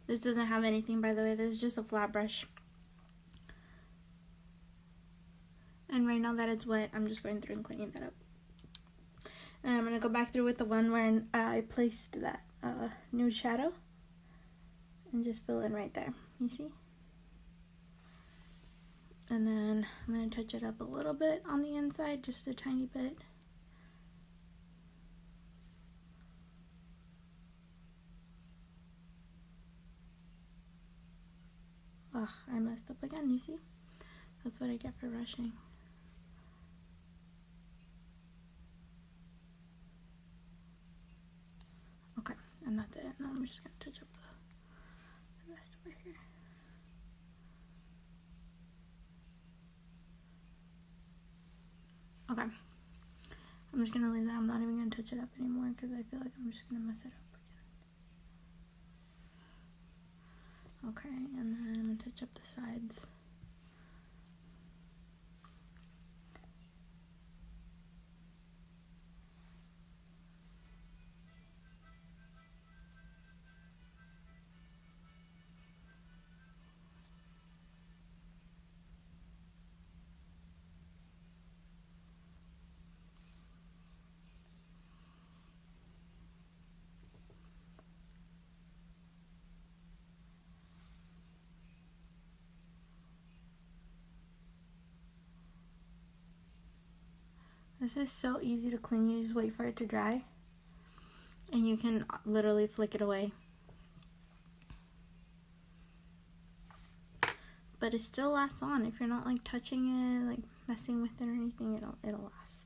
[SPEAKER 1] This doesn't have anything, by the way. This is just a flat brush. And right now that it's wet, I'm just going through and cleaning that up. And I'm going to go back through with the one where I placed that nude shadow. And just fill in right there. You see? And then I'm going to touch it up a little bit on the inside, just a tiny bit. Ugh, I messed up again, you see? That's what I get for rushing. Okay, and that's it. Now I'm just going to touch up the rest over here. Okay. I'm just going to leave that. I'm not even going to touch it up anymore because I feel like I'm just going to mess it up again. Okay, and then I'm going to touch up the sides. This is so easy to clean. You just wait for it to dry. And you can literally flick it away. But it still lasts on. If you're not like touching it, like messing with it or anything, it'll last.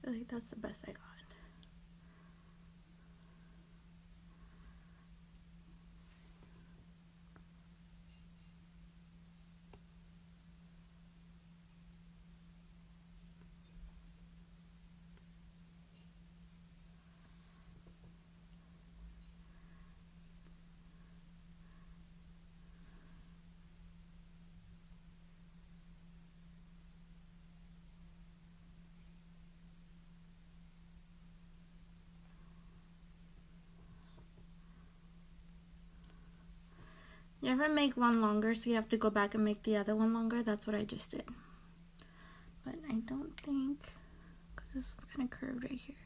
[SPEAKER 1] I feel like that's the best I got. You ever make one longer so you have to go back and make the other one longer? That's what I just did. But I don't think, because this one's kind of curved right here.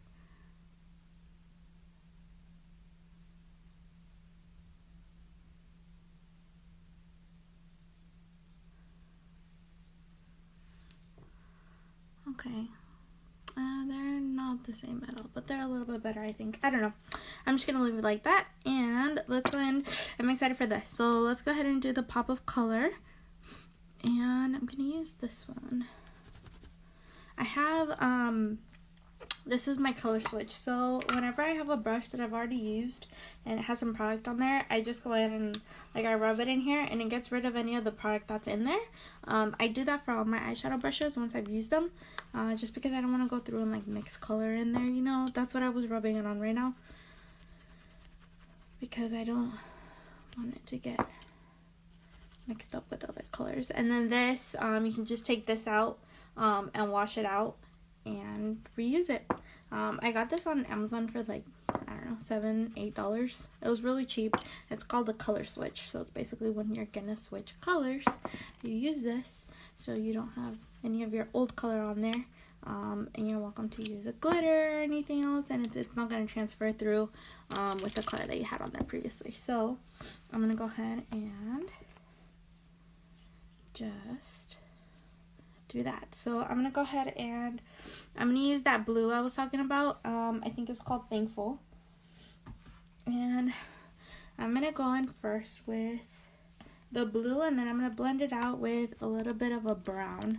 [SPEAKER 1] Okay. They're not the same at all, but they're a little bit better, I think. I don't know. I'm just going to leave it like that. And let's go in. I'm excited for this. So let's go ahead and do the pop of color. And I'm going to use this one. I have, this is my color switch. So whenever I have a brush that I've already used and it has some product on there, I just go in and like I rub it in here and it gets rid of any of the product that's in there. I do that for all my eyeshadow brushes once I've used them, just because I don't want to go through and like mix color in there, you know. That's what I was rubbing it on right now, because I don't want it to get mixed up with other colors. And then this, you can just take this out and wash it out and reuse it. I got this on Amazon for like, I don't know, $7-8. It was really cheap. It's called the color switch. So it's basically when you're gonna switch colors, you use this so you don't have any of your old color on there. And you're welcome to use a glitter or anything else, and it's not going to transfer through with the color that you had on there previously. So I'm going to go ahead and just do that. So I'm going to go ahead and I'm going to use that blue I was talking about. I think it's called Thankful. And I'm going to go in first with the blue, and then I'm going to blend it out with a little bit of a brown,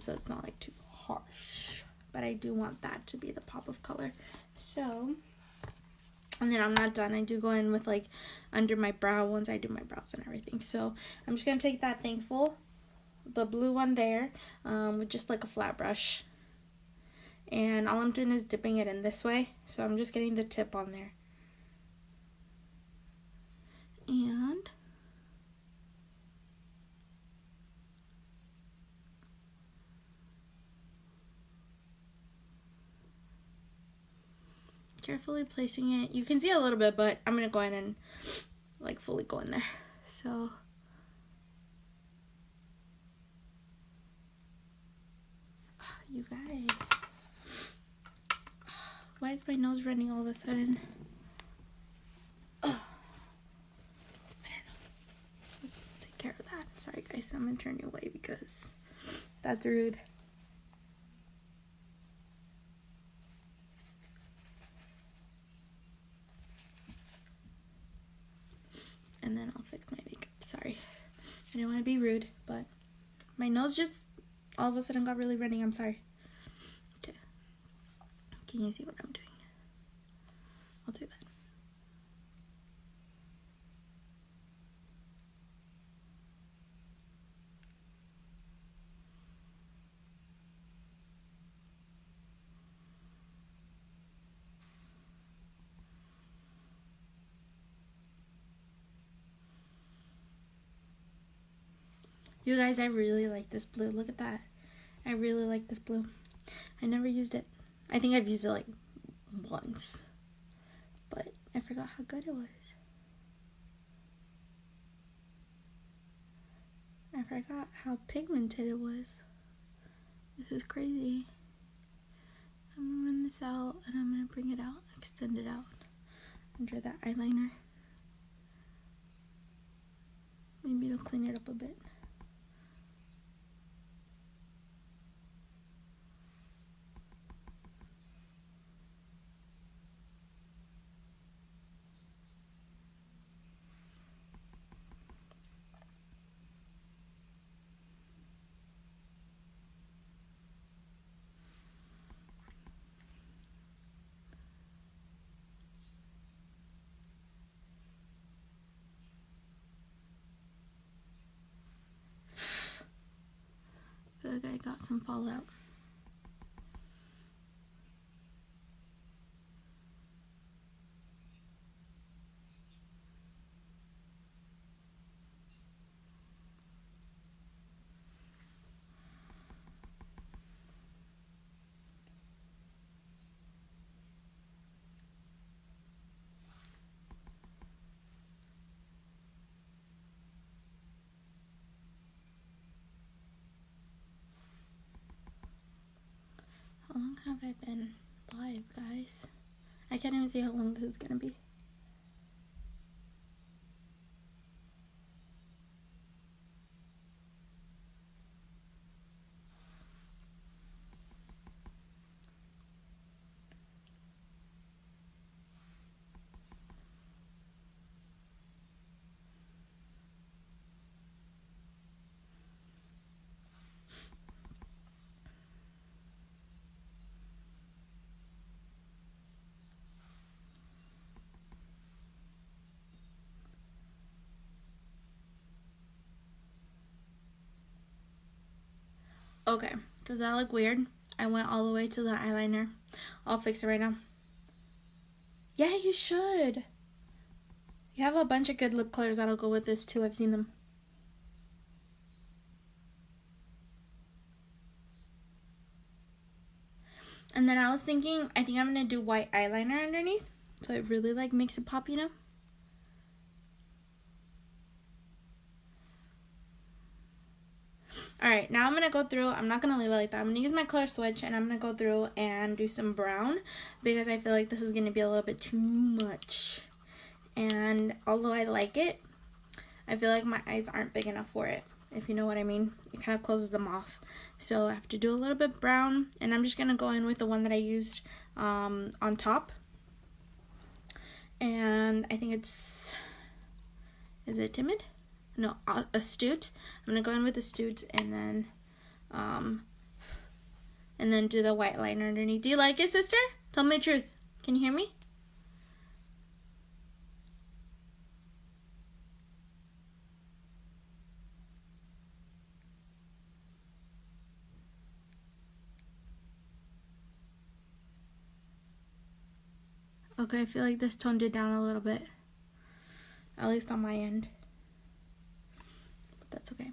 [SPEAKER 1] so it's not like too harsh, but I do want that to be the pop of color. So, and then I'm not done. I do go in with like under my brow once I do my brows and everything. So I'm just going to take that Thankful, the blue one there, with just like a flat brush, and all I'm doing is dipping it in this way. So I'm just getting the tip on there. And carefully placing it. You can see a little bit, but I'm gonna go ahead and like fully go in there. So you guys, why is my nose running all of a sudden? I don't know. Let's take care of that. Sorry guys, I'm gonna turn you away because that's rude. And then I'll fix my makeup. Sorry. I didn't want to be rude, but my nose just all of a sudden got really running. I'm sorry. Okay. Can you see what I'm doing? I'll do that. You guys, I really like this blue. Look at that. I really like this blue. I never used it. I think I've used it like once, but I forgot how good it was. forgot how pigmented it was. This is crazy. I'm gonna run this out and I'm gonna bring it out, extend it out under that eyeliner. Maybe it'll clean it up a bit. I feel like I got some fallout. How long have I been live, guys? I can't even see how long this is gonna be. Okay, does that look weird? I went all the way to the eyeliner. I'll fix it right now. Yeah, you should. You have a bunch of good lip colors that'll go with this too. I've seen them. And then I was thinking, I think I'm gonna do white eyeliner underneath, so it really like makes it pop, you know? Alright, now I'm going to go through, I'm not going to leave it like that. I'm going to use my color switch and I'm going to go through and do some brown because I feel like this is going to be a little bit too much. And although I like it, I feel like my eyes aren't big enough for it, if you know what I mean. It kind of closes them off. So I have to do a little bit brown and I'm just going to go in with the one that I used on top. And I think it's, is it Timid? No, Astute. I'm gonna go in with Astute and then do the white liner underneath. Do you like it, sister? Tell me the truth. Can you hear me? Okay, I feel like this toned it down a little bit. At least on my end. But that's okay.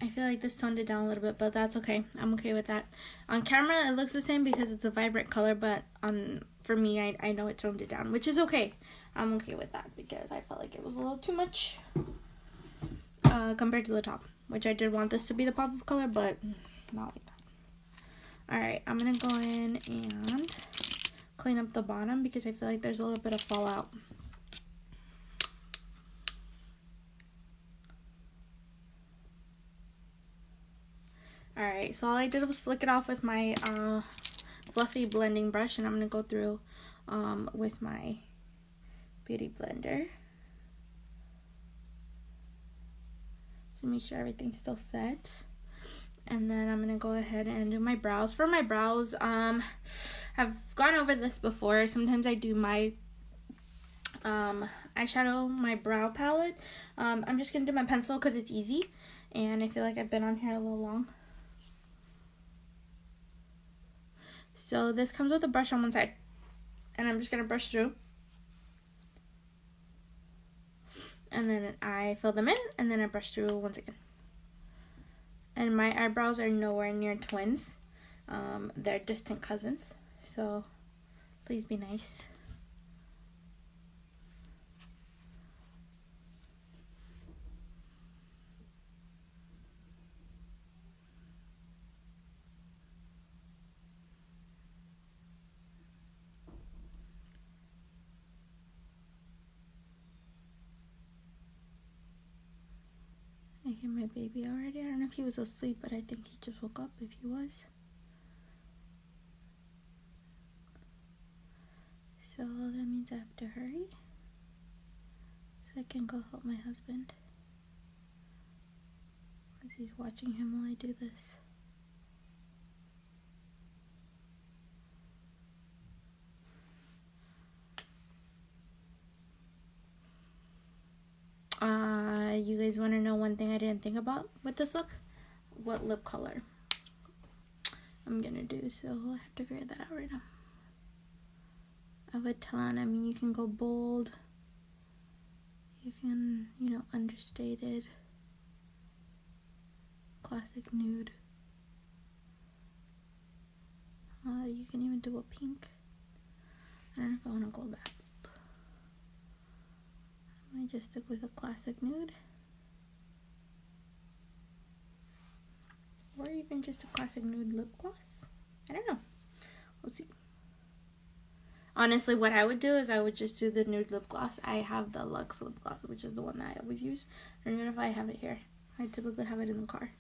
[SPEAKER 1] I feel like this toned it down a little bit, but that's okay. I'm okay with that. On camera, it looks the same because it's a vibrant color, but for me, I know it toned it down, which is okay. I'm okay with that because I felt like it was a little too much compared to the top, which I did want this to be the pop of color, but not like that. Alright, I'm going to go in and clean up the bottom because I feel like there's a little bit of fallout. Alright, so all I did was flick it off with my fluffy blending brush, and I'm going to go through with my beauty blender to make sure everything's still set. And then I'm going to go ahead and do my brows. For my brows, I've gone over this before. Sometimes I do my eyeshadow, my brow palette. I'm just going to do my pencil because it's easy, and I feel like I've been on here a little long. So this comes with a brush on one side, and I'm just going to brush through. And then I fill them in, and then I brush through once again. And my eyebrows are nowhere near twins. They're distant cousins. So please be nice. I hear my baby already. I don't know if he was asleep, but I think he just woke up if he was. So that means I have to hurry so I can go help my husband. Because he's watching him while I do this. You guys want to know one thing I didn't think about with this look? What lip color I'm gonna do, so I have to figure that out right now. I have a ton. I mean, you can go bold, you can, understated, classic nude. You can even do a pink. I don't know if I want to go that bold. I might just stick with a classic nude. Or even just a classic nude lip gloss. I don't know. We'll see. Honestly, what I would do is I would just do the nude lip gloss. I have the Luxe lip gloss, which is the one that I always use. I don't even know if I have it here. I typically have it in the car.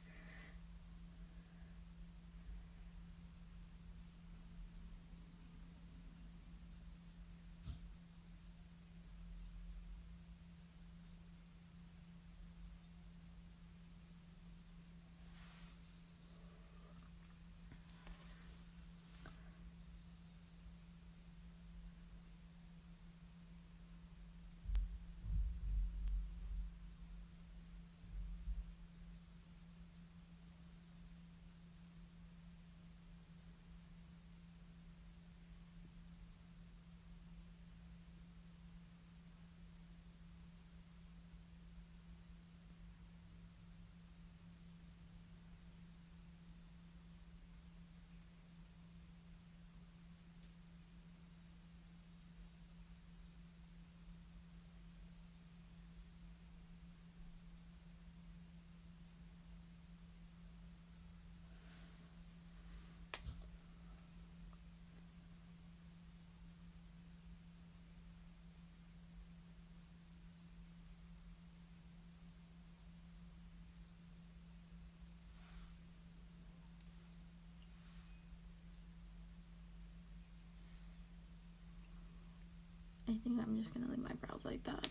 [SPEAKER 1] I think I'm just gonna leave my brows like that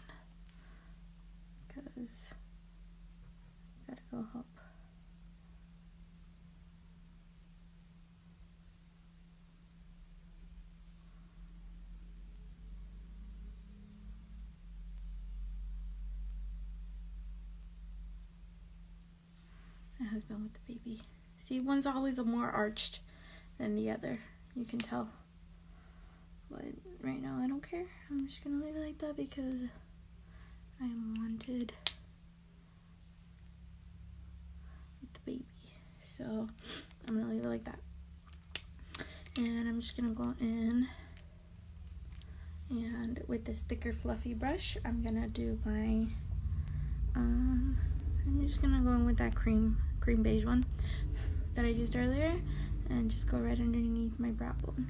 [SPEAKER 1] because I gotta go help. My husband with the baby. See, one's always more arched than the other. You can tell. But right now I don't care. I'm just gonna leave it like that because I am wanted with the baby. So I'm gonna leave it like that. And I'm just gonna go in and with this thicker fluffy brush, I'm gonna do my I'm just gonna go in with that cream beige one that I used earlier and just go right underneath my brow bone.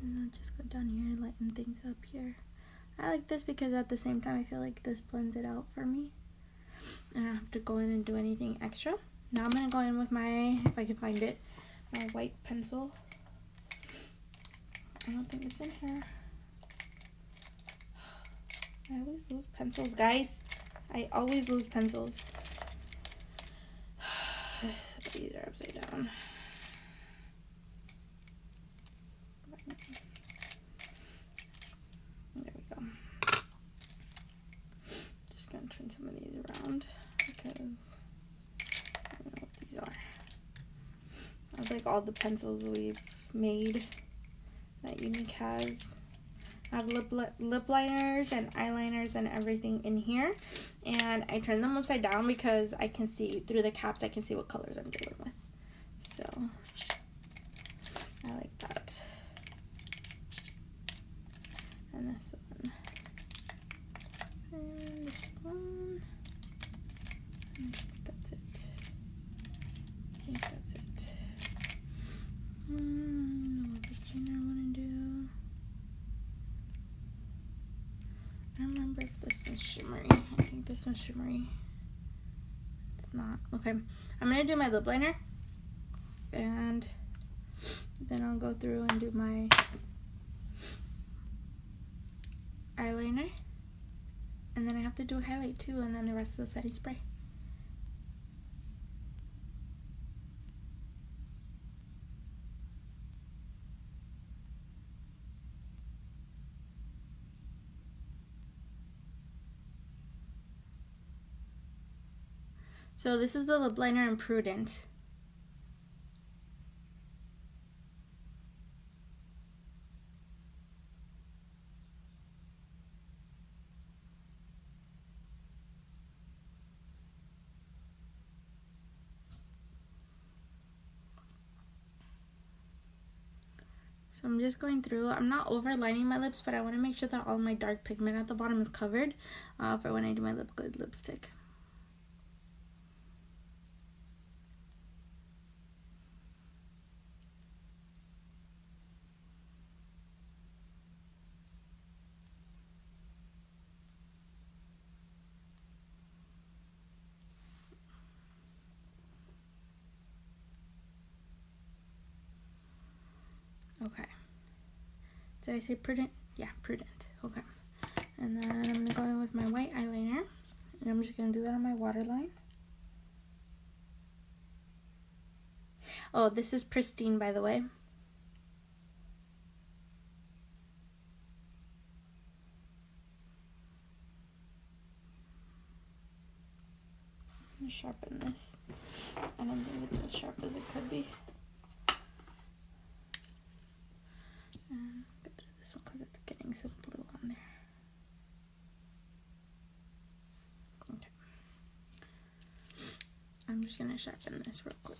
[SPEAKER 1] And I'll just go down here and lighten things up here. I like this because at the same time I feel like this blends it out for me. I don't have to go in and do anything extra. Now I'm gonna go in with my, if I can find it, my white pencil. I don't think it's in here. I always lose pencils, guys. I always lose pencils. These are upside down. There we go. Just gonna turn some of these around because I don't know what these are. all the pencils we've made that Younique has. I have lip liners and eyeliners and everything in here. And I turn them upside down because I can see through the caps, I can see what colors I'm dealing with. So I like that. And this one. And this one. I think that's it. I think that's it. What I want to do. I don't remember if this one's shimmery. I think this one's shimmery. It's not. Okay. I'm going to do my lip liner. And then I'll go through and do my eyeliner. And then I have to do a highlight too. And then the rest of the setting spray. So this is the lip liner in Prudent. So I'm just going through. I'm not overlining my lips, but I want to make sure that all my dark pigment at the bottom is covered for when I do my lip good lipstick. Okay. Did I say Prudent? Yeah, Prudent. Okay. And then I'm going to go in with my white eyeliner. And I'm just going to do that on my waterline. Oh, this is Pristine, by the way. I'm going to sharpen this. I don't think it's as sharp as it could be. And get rid of this one because it's getting some blue on there. Okay. I'm just going to sharpen this real quick.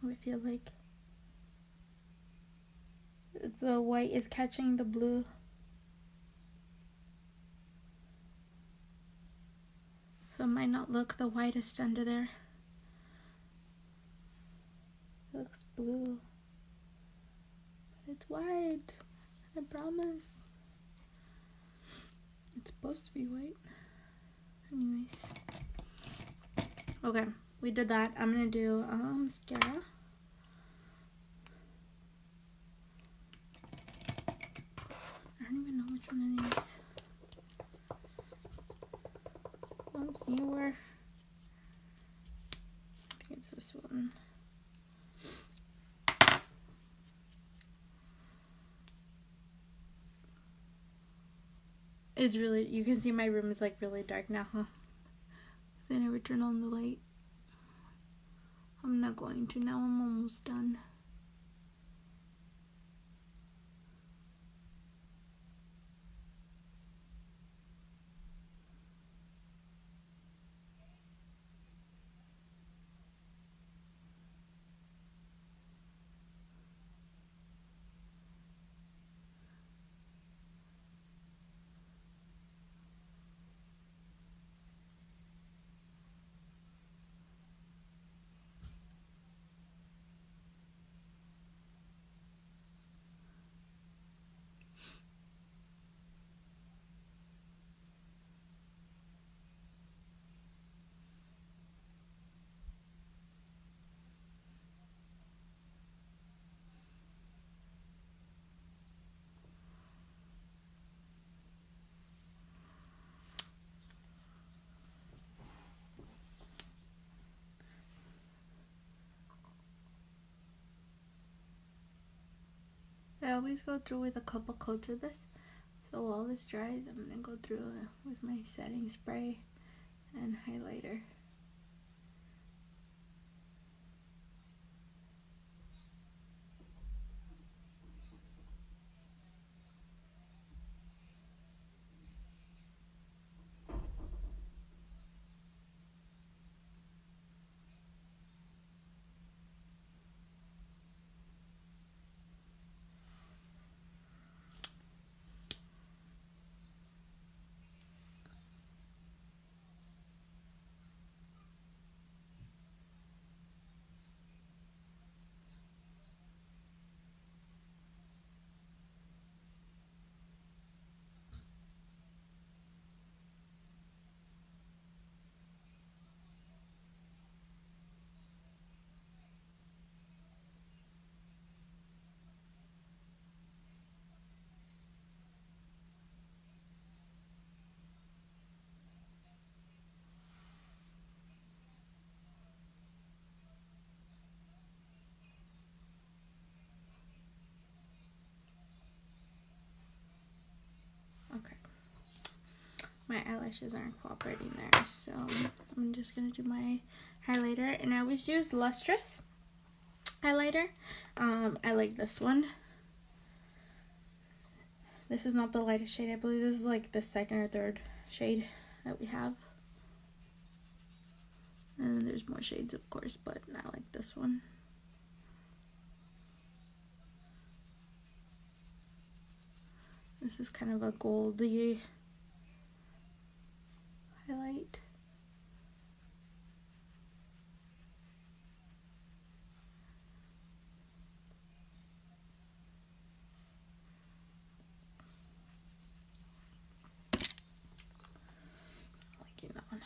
[SPEAKER 1] I feel like the white is catching the blue. So it might not look the whitest under there. It looks blue. But it's white. I promise. It's supposed to be white. Anyways. Okay, we did that. I'm gonna do mascara. I don't even know which one of these. One's newer. I think it's this one. It's really, you can see my room is like really dark now, huh? I never turn on the light. I'm not going to now. I'm almost done. I always go through with a couple coats of this. So while this dries, I'm gonna go through with my setting spray and highlighter. Okay. My eyelashes aren't cooperating there, so I'm just gonna do my highlighter, and I always use lustrous highlighter. I like this one. This is not the lightest shade. I believe this is like the second or third shade that we have. And then there's more shades, of course, but I like this one. This is kind of a goldy highlight. Liking that one.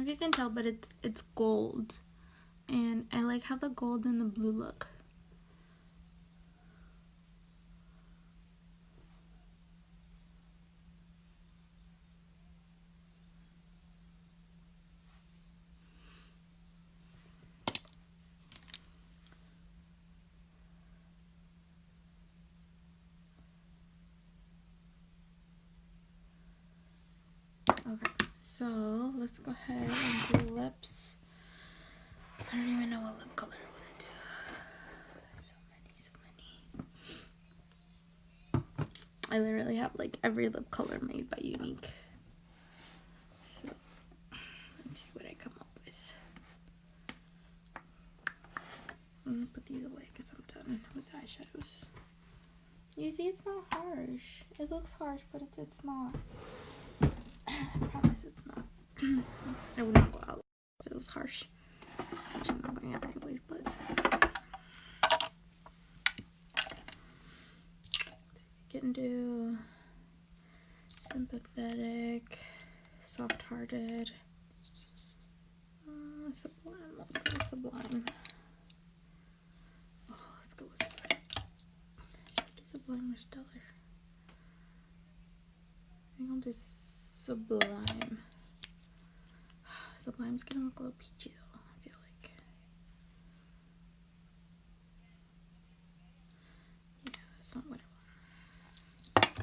[SPEAKER 1] If you can tell, but it's gold, and I like how the gold and the blue look. Okay, so let's go ahead and do lips. I don't even know what lip color I want to do. So many. I literally have like every lip color made by Younique. So let's see what I come up with. I'm gonna put these away because I'm done with the eyeshadows. You see, it's not harsh. It looks harsh, but it's not. I promise it's not. I wouldn't go out if it was harsh. Which I'm not going out anyways, but you can do sympathetic, soft-hearted, sublime. Let's go with sublime. Oh, let's go with sublime or stellar. I think I'll do sublime. Sublime's gonna look a little peachy though, I feel like. Yeah, that's not what I want.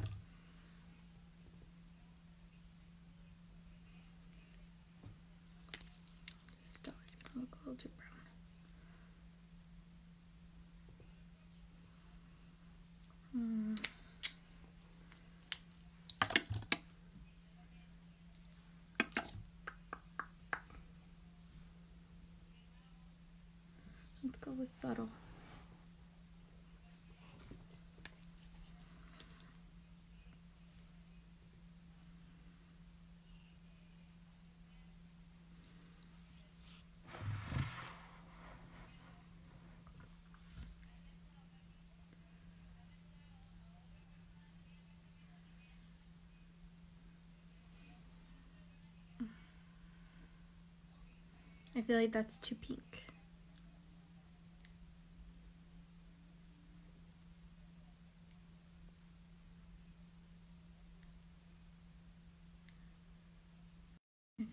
[SPEAKER 1] Stellar's gonna look a little too brown. Let's go with subtle. I feel like that's too pink.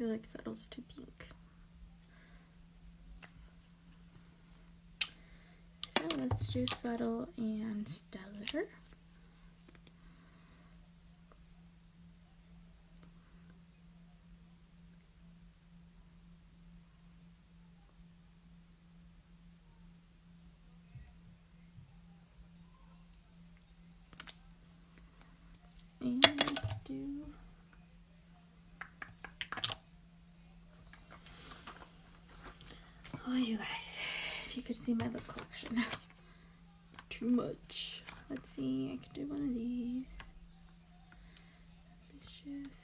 [SPEAKER 1] feel like subtle's too pink. So let's do subtle and stellar. And let's do oh, you guys, if you could see my lip collection. Too much. Let's see, I could do one of these. Delicious.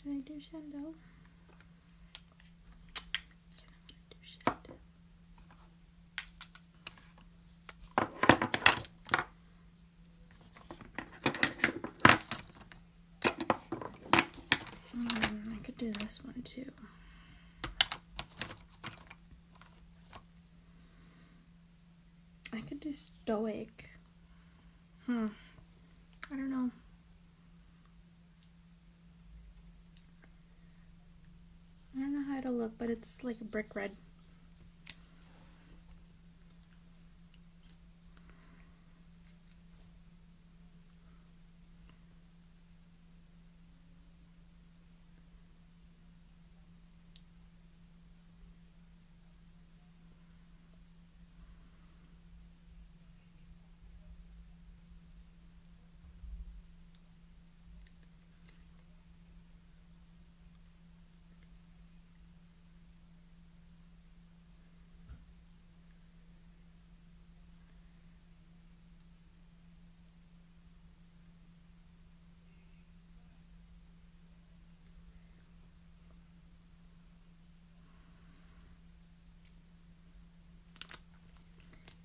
[SPEAKER 1] Should I do Chandel? I could do this one too. I could do stoic. I don't know. I don't know how it'll look, but it's like a brick red.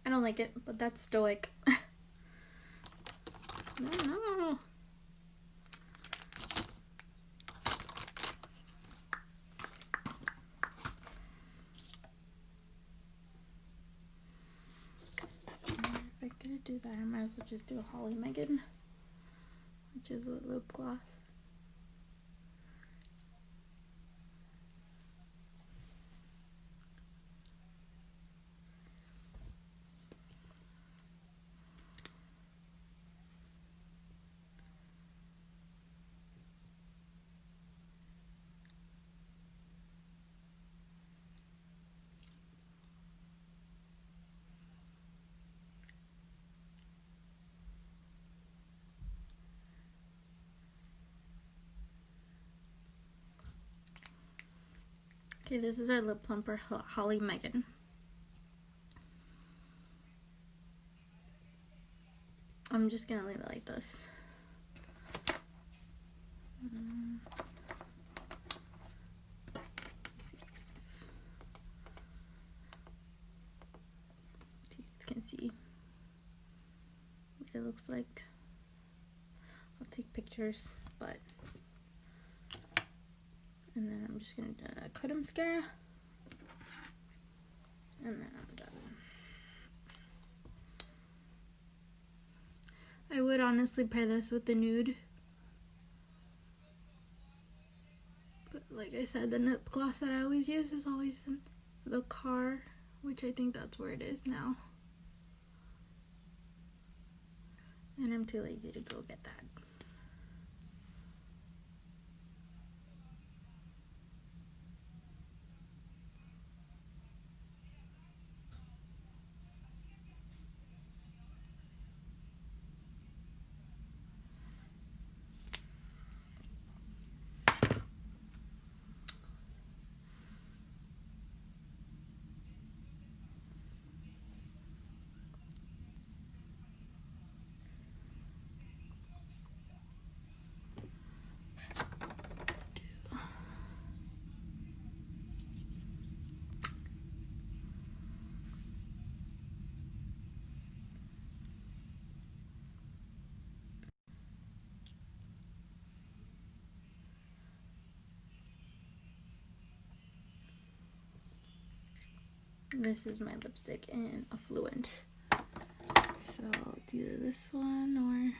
[SPEAKER 1] I don't like it, but that's stoic. No. If I could do that, I might as well just do a Holly Megan, which is a lip gloss. Okay, this is our lip plumper, Holly Megan. I'm just gonna leave it like this. You can see what it looks like. I'll take pictures, but and then I'm just gonna do a cut mascara, and then I'm done. I would honestly pair this with the nude, but like I said, the lip gloss that I always use is always in the car, which I think that's where it is now. And I'm too lazy to go get that. This is my lipstick in Affluent. So it's either this one or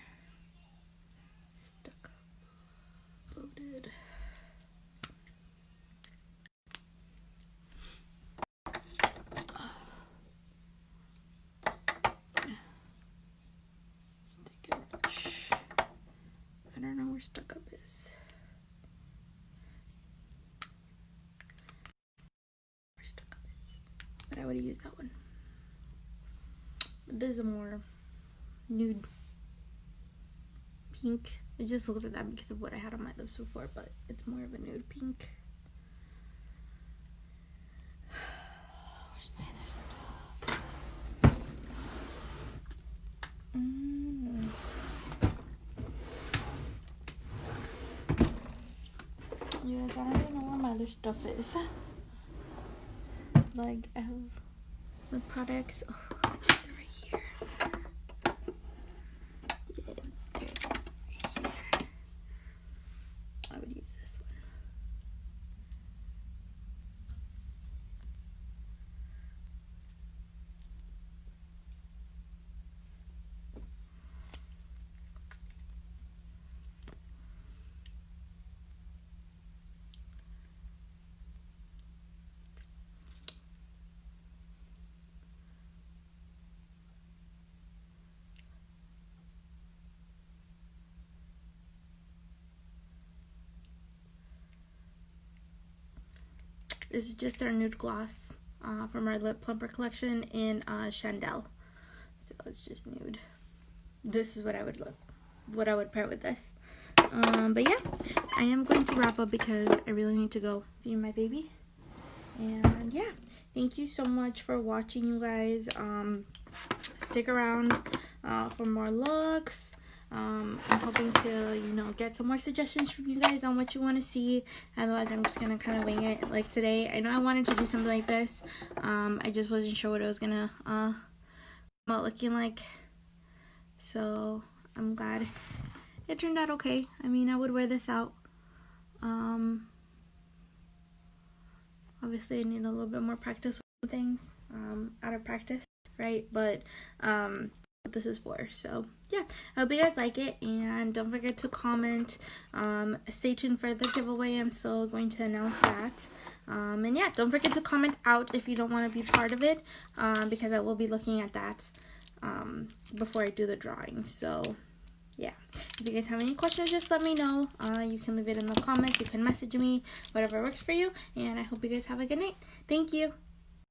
[SPEAKER 1] good. I don't know where stuck up is. Where stuck up is. But I would use that one. But this is a more nude pink. It just looks like that because of what I had on my lips before, but it's more of a nude pink. Where's my other stuff? Yes, I don't even know where my other stuff is. Like, I have the products. Oh, they're right here. Yeah, they're right here. I would use this one. This is just our nude gloss from our lip plumper collection in Chandelle. So it's just nude. This is what I would pair with this. But yeah, I am going to wrap up because I really need to go feed my baby. And yeah, thank you so much for watching, you guys. Stick around for more looks. I'm hoping to, get some more suggestions from you guys on what you want to see. Otherwise, I'm just gonna kind of wing it. Like today, I know I wanted to do something like this. I just wasn't sure what it was gonna come out looking like. So I'm glad it turned out okay. I mean, I would wear this out. Obviously, I need a little bit more practice with things. Out of practice, right? But what this is for. So yeah, I hope you guys like it, and don't forget to comment. Stay tuned for the giveaway. I'm still going to announce that. And yeah, don't forget to comment out if you don't want to be part of it, because I will be looking at that before I do the drawing. So yeah, if you guys have any questions, just let me know. You can leave it in the comments, you can message me, whatever works for you, and I hope you guys have a good night. Thank you.